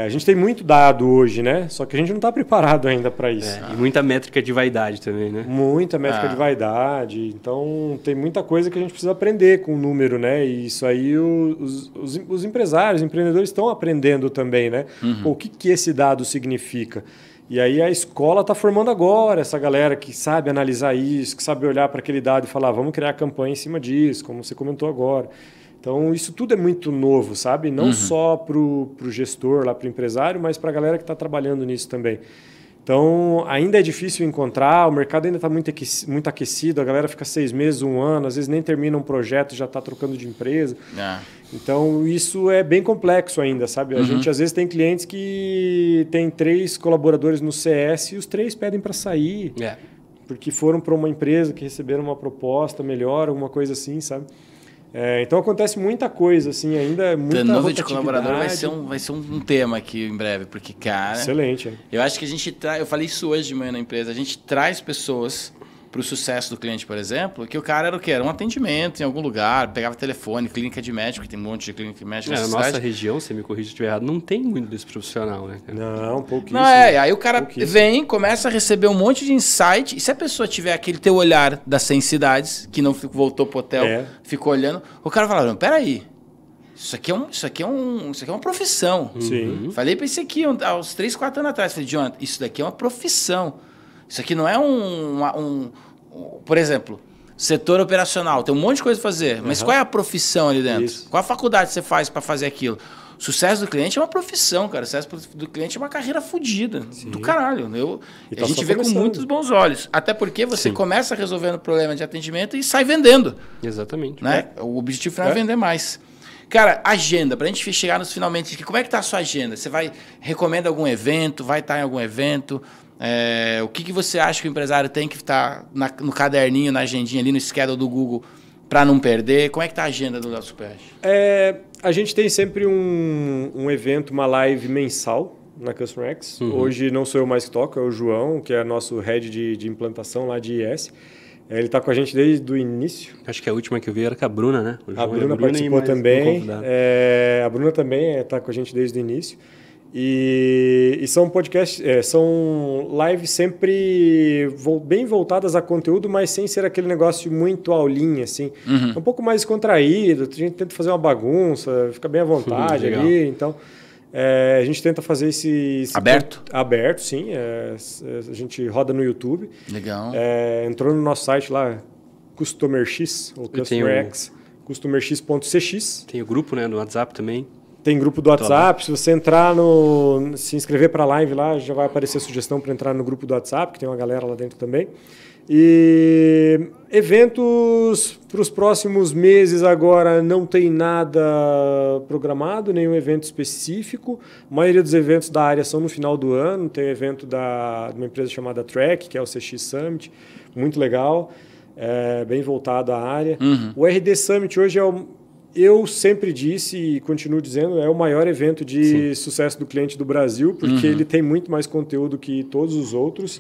A gente tem muito dado hoje, né? Só que a gente não está preparado ainda para isso. E muita métrica de vaidade também, né? Muita métrica de vaidade. Então, tem muita coisa que a gente precisa aprender com o número, né? E isso aí os empresários, os empreendedores estão aprendendo também, né? Pô, o que esse dado significa? E aí a escola está formando agora essa galera que sabe analisar isso, que sabe olhar para aquele dado e falar, vamos criar campanha em cima disso, como você comentou agora. Então, isso tudo é muito novo, sabe? Não só para o gestor, para o empresário, mas para a galera que está trabalhando nisso também. Então, ainda é difícil encontrar, o mercado ainda está muito aquecido, a galera fica 6 meses, 1 ano, às vezes nem termina um projeto e já está trocando de empresa. Então, isso é bem complexo ainda, sabe? A gente, às vezes, tem clientes que tem 3 colaboradores no CS e os 3 pedem para sair, porque foram para uma empresa que receberam uma proposta melhor, alguma coisa assim, sabe? Então acontece muita coisa, assim, ainda muita número de colaborador vai ser um tema aqui em breve, porque, cara... Excelente. Eu acho que a gente eu falei isso hoje de manhã na empresa, a gente traz pessoas para o sucesso do cliente, por exemplo, que o cara era o quê? Era um atendimento em algum lugar, pegava telefone, clínica de médico, que tem um monte de clínica de médico na nossa região, se me corrija se estiver errado, não tem muito desse profissional, né? Não, pouquíssimo. Não, aí o cara vem, começa a receber um monte de insight, e se a pessoa tiver aquele teu olhar das 100 cidades, que não voltou pro hotel, ficou olhando, o cara fala, não, peraí, isso aqui é uma profissão. Sim. Falei para esse aqui há uns 3, 4 anos atrás, falei, Jonathan, isso daqui é uma profissão. Isso aqui não é por exemplo, setor operacional, tem um monte de coisa a fazer, mas qual é a profissão ali dentro? Isso. Qual a faculdade você faz para fazer aquilo? O sucesso do cliente é uma profissão, cara. O sucesso do cliente é uma carreira fodida, do caralho. A gente vê com muitos bons olhos. Até porque você começa resolvendo problema de atendimento e sai vendendo. Exatamente. Né? O objetivo final é vender mais. Cara, agenda, pra gente chegar nos finalmente aqui, como é que tá a sua agenda? Você recomenda algum evento, vai estar em algum evento? O que você acha que o empresário tem que estar no caderninho, na agendinha ali, no schedule do Google, para não perder? Como é que tá a agenda do Léo Superchat? A gente tem sempre um evento, uma live mensal na Customer X. Hoje não sou eu mais que toco, é o João, que é nosso head de implantação lá de IS. Ele está com a gente desde o início. Acho que a última que eu vi era com a Bruna, né? A Bruna participou também. A Bruna também está com a gente desde o início. E são podcasts, são lives sempre bem voltadas a conteúdo, mas sem ser aquele negócio muito aulinha, assim. Um pouco mais descontraído, a gente tenta fazer uma bagunça, fica bem à vontade ali, então... a gente tenta fazer esse aberto? Aberto, sim. A gente roda no YouTube. Legal. Entrou no nosso site lá, Customer X, ou Customer X, customerx.cx. Tem o grupo, né, no WhatsApp também. Tem grupo do WhatsApp. Se você entrar se inscrever para a live lá, já vai aparecer a sugestão para entrar no grupo do WhatsApp, que tem uma galera lá dentro também. E eventos para os próximos meses agora não tem nada programado, nenhum evento específico. A maioria dos eventos da área são no final do ano. Tem um evento de uma empresa chamada Track, que é o CX Summit, muito legal, bem voltado à área. O RD Summit hoje eu sempre disse e continuo dizendo, é o maior evento de sucesso do cliente do Brasil, porque ele tem muito mais conteúdo que todos os outros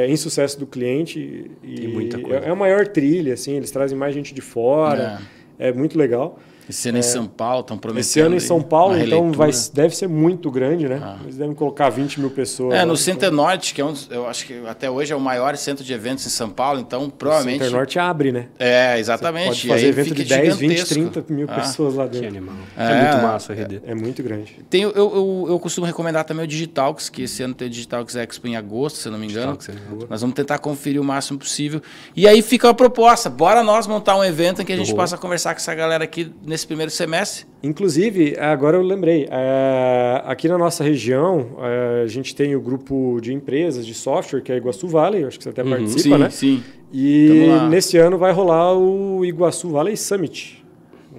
em sucesso do cliente. Tem muita coisa. É a maior trilha, assim, eles trazem mais gente de fora, é muito legal. Esse ano em São Paulo, estão prometendo. Esse ano em São Paulo, então deve ser muito grande, né? Eles devem colocar 20 mil pessoas. No Center Norte, que eu acho que até hoje é o maior centro de eventos em São Paulo, então provavelmente... O Center Norte abre, né? Exatamente. Você pode fazer evento de 10, 20, 30 mil pessoas lá dentro. Que animal. É muito massa o RD. É muito grande. Eu costumo recomendar também o Digitalx, que esse ano tem o Digitalx Expo em agosto, se eu não me engano. Nós vamos tentar conferir o máximo possível. E aí fica a proposta, bora nós montar um evento em que a gente possa conversar com essa galera aqui nesse primeiro semestre. Inclusive, agora eu lembrei, aqui na nossa região, a gente tem o grupo de empresas de software, que é Iguaçu Valley, acho que você até participa, né? Sim. E nesse ano vai rolar o Iguaçu Valley Summit.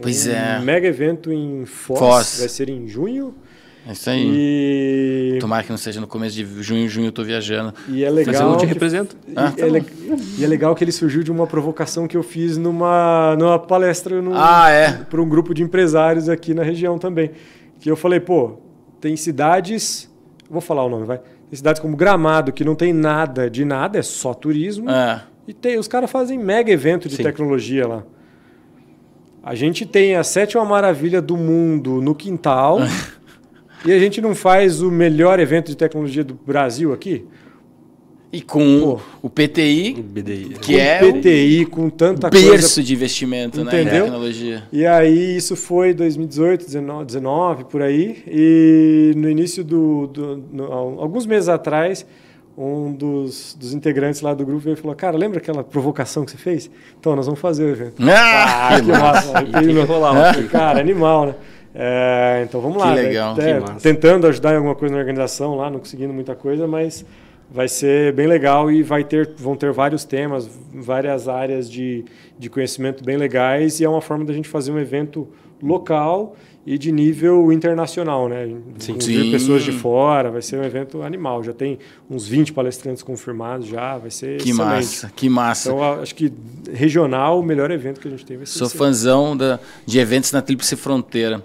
Pois um mega evento em Foz, vai ser em junho. É isso aí. Tomara que não seja no começo de junho eu estou viajando. E é legal. Mas eu não te represento. E é legal que ele surgiu de uma provocação que eu fiz numa palestra para um grupo de empresários aqui na região também. Que eu falei, tem cidades. Vou falar o nome, vai. Tem cidades como Gramado, que não tem nada de nada, é só turismo. E os caras fazem mega evento de tecnologia lá. A gente tem a 7ª maravilha do mundo no quintal. E a gente não faz o melhor evento de tecnologia do Brasil aqui? E com o PTI, que é o PTI, com tanta berço de investimento, entendeu? Né, em tecnologia. E aí isso foi 2018, 19, por aí. E no início alguns meses atrás, um dos integrantes lá do grupo veio e falou, cara, lembra aquela provocação que você fez? Então, nós vamos fazer o evento. Que massa. Tem que rolar. Cara, animal, né? Então vamos lá. Que legal. Tentando ajudar em alguma coisa na organização lá, não conseguindo muita coisa, mas vai ser bem legal e vão ter vários temas, várias áreas de conhecimento bem legais, e é uma forma da gente fazer um evento local e de nível internacional, né? Com pessoas de fora, vai ser um evento animal. Já tem uns 20 palestrantes confirmados já, vai ser excelente. Que massa. Então, acho que regional, o melhor evento que a gente tem vai ser. Sou fãzão de eventos na Tríplice Fronteira.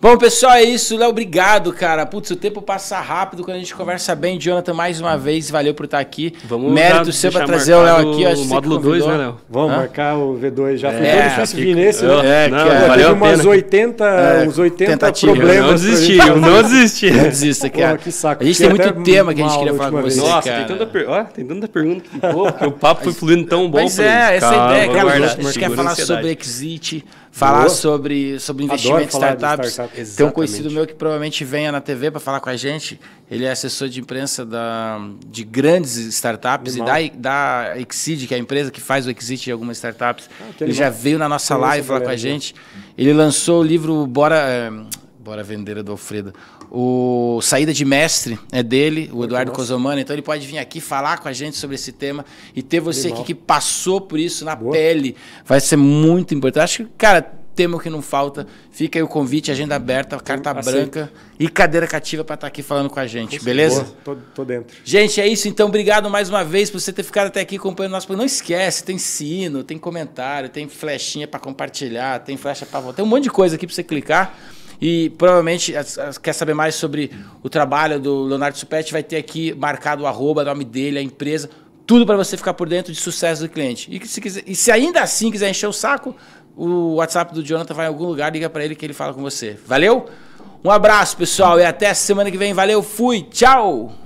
Bom, pessoal, é isso. Léo, obrigado, cara. Putz, o tempo passa rápido quando a gente conversa bem. Jonathan, mais uma vez, valeu por estar aqui. Vamos mérito seu para trazer o Léo aqui. O módulo 2, né, Léo? Vamos marcar o V2. Já foi todo difícil vir nesse, né? Valeu umas 80, uns 80 problemas. Eu não desisti. Não desista, cara. Que saco. A gente tem muito tema que a gente queria falar com você, Nossa, cara. tem tanta pergunta. Porque o papo foi fluindo tão bom. Mas essa é a ideia, cara. A gente quer falar sobre Exit, falar sobre investimento em startups. Tem um conhecido meu que provavelmente venha na TV para falar com a gente. Ele é assessor de imprensa de grandes startups e da Exit, que é a empresa que faz o Exit de algumas startups. Ele já veio na nossa live falar com a gente. Ele lançou o livro Bora Vender, do Alfredo. O Saída de Mestre é dele, o Eduardo Cosomano. Então ele pode vir aqui falar com a gente sobre esse tema e ter você aqui que passou por isso na pele. Vai ser muito importante. Acho que, cara, tema que não falta. Fica aí o convite, agenda aberta, carta branca e cadeira cativa para estar aqui falando com a gente, beleza? Tô dentro. Gente, é isso. Então, obrigado mais uma vez por você ter ficado até aqui acompanhando nosso programa. Não esquece, tem sino, tem comentário, tem flechinha para compartilhar, tem flecha para votar. Tem um monte de coisa aqui para você clicar. E provavelmente quer saber mais sobre o trabalho do Leonardo Supete, vai ter aqui marcado o @ nome dele, a empresa, tudo para você ficar por dentro de sucesso do cliente. E se ainda assim quiser encher o saco, o WhatsApp do Jonathan vai em algum lugar, liga para ele que ele fala com você. Valeu? Um abraço, pessoal, e até semana que vem. Valeu, fui, tchau!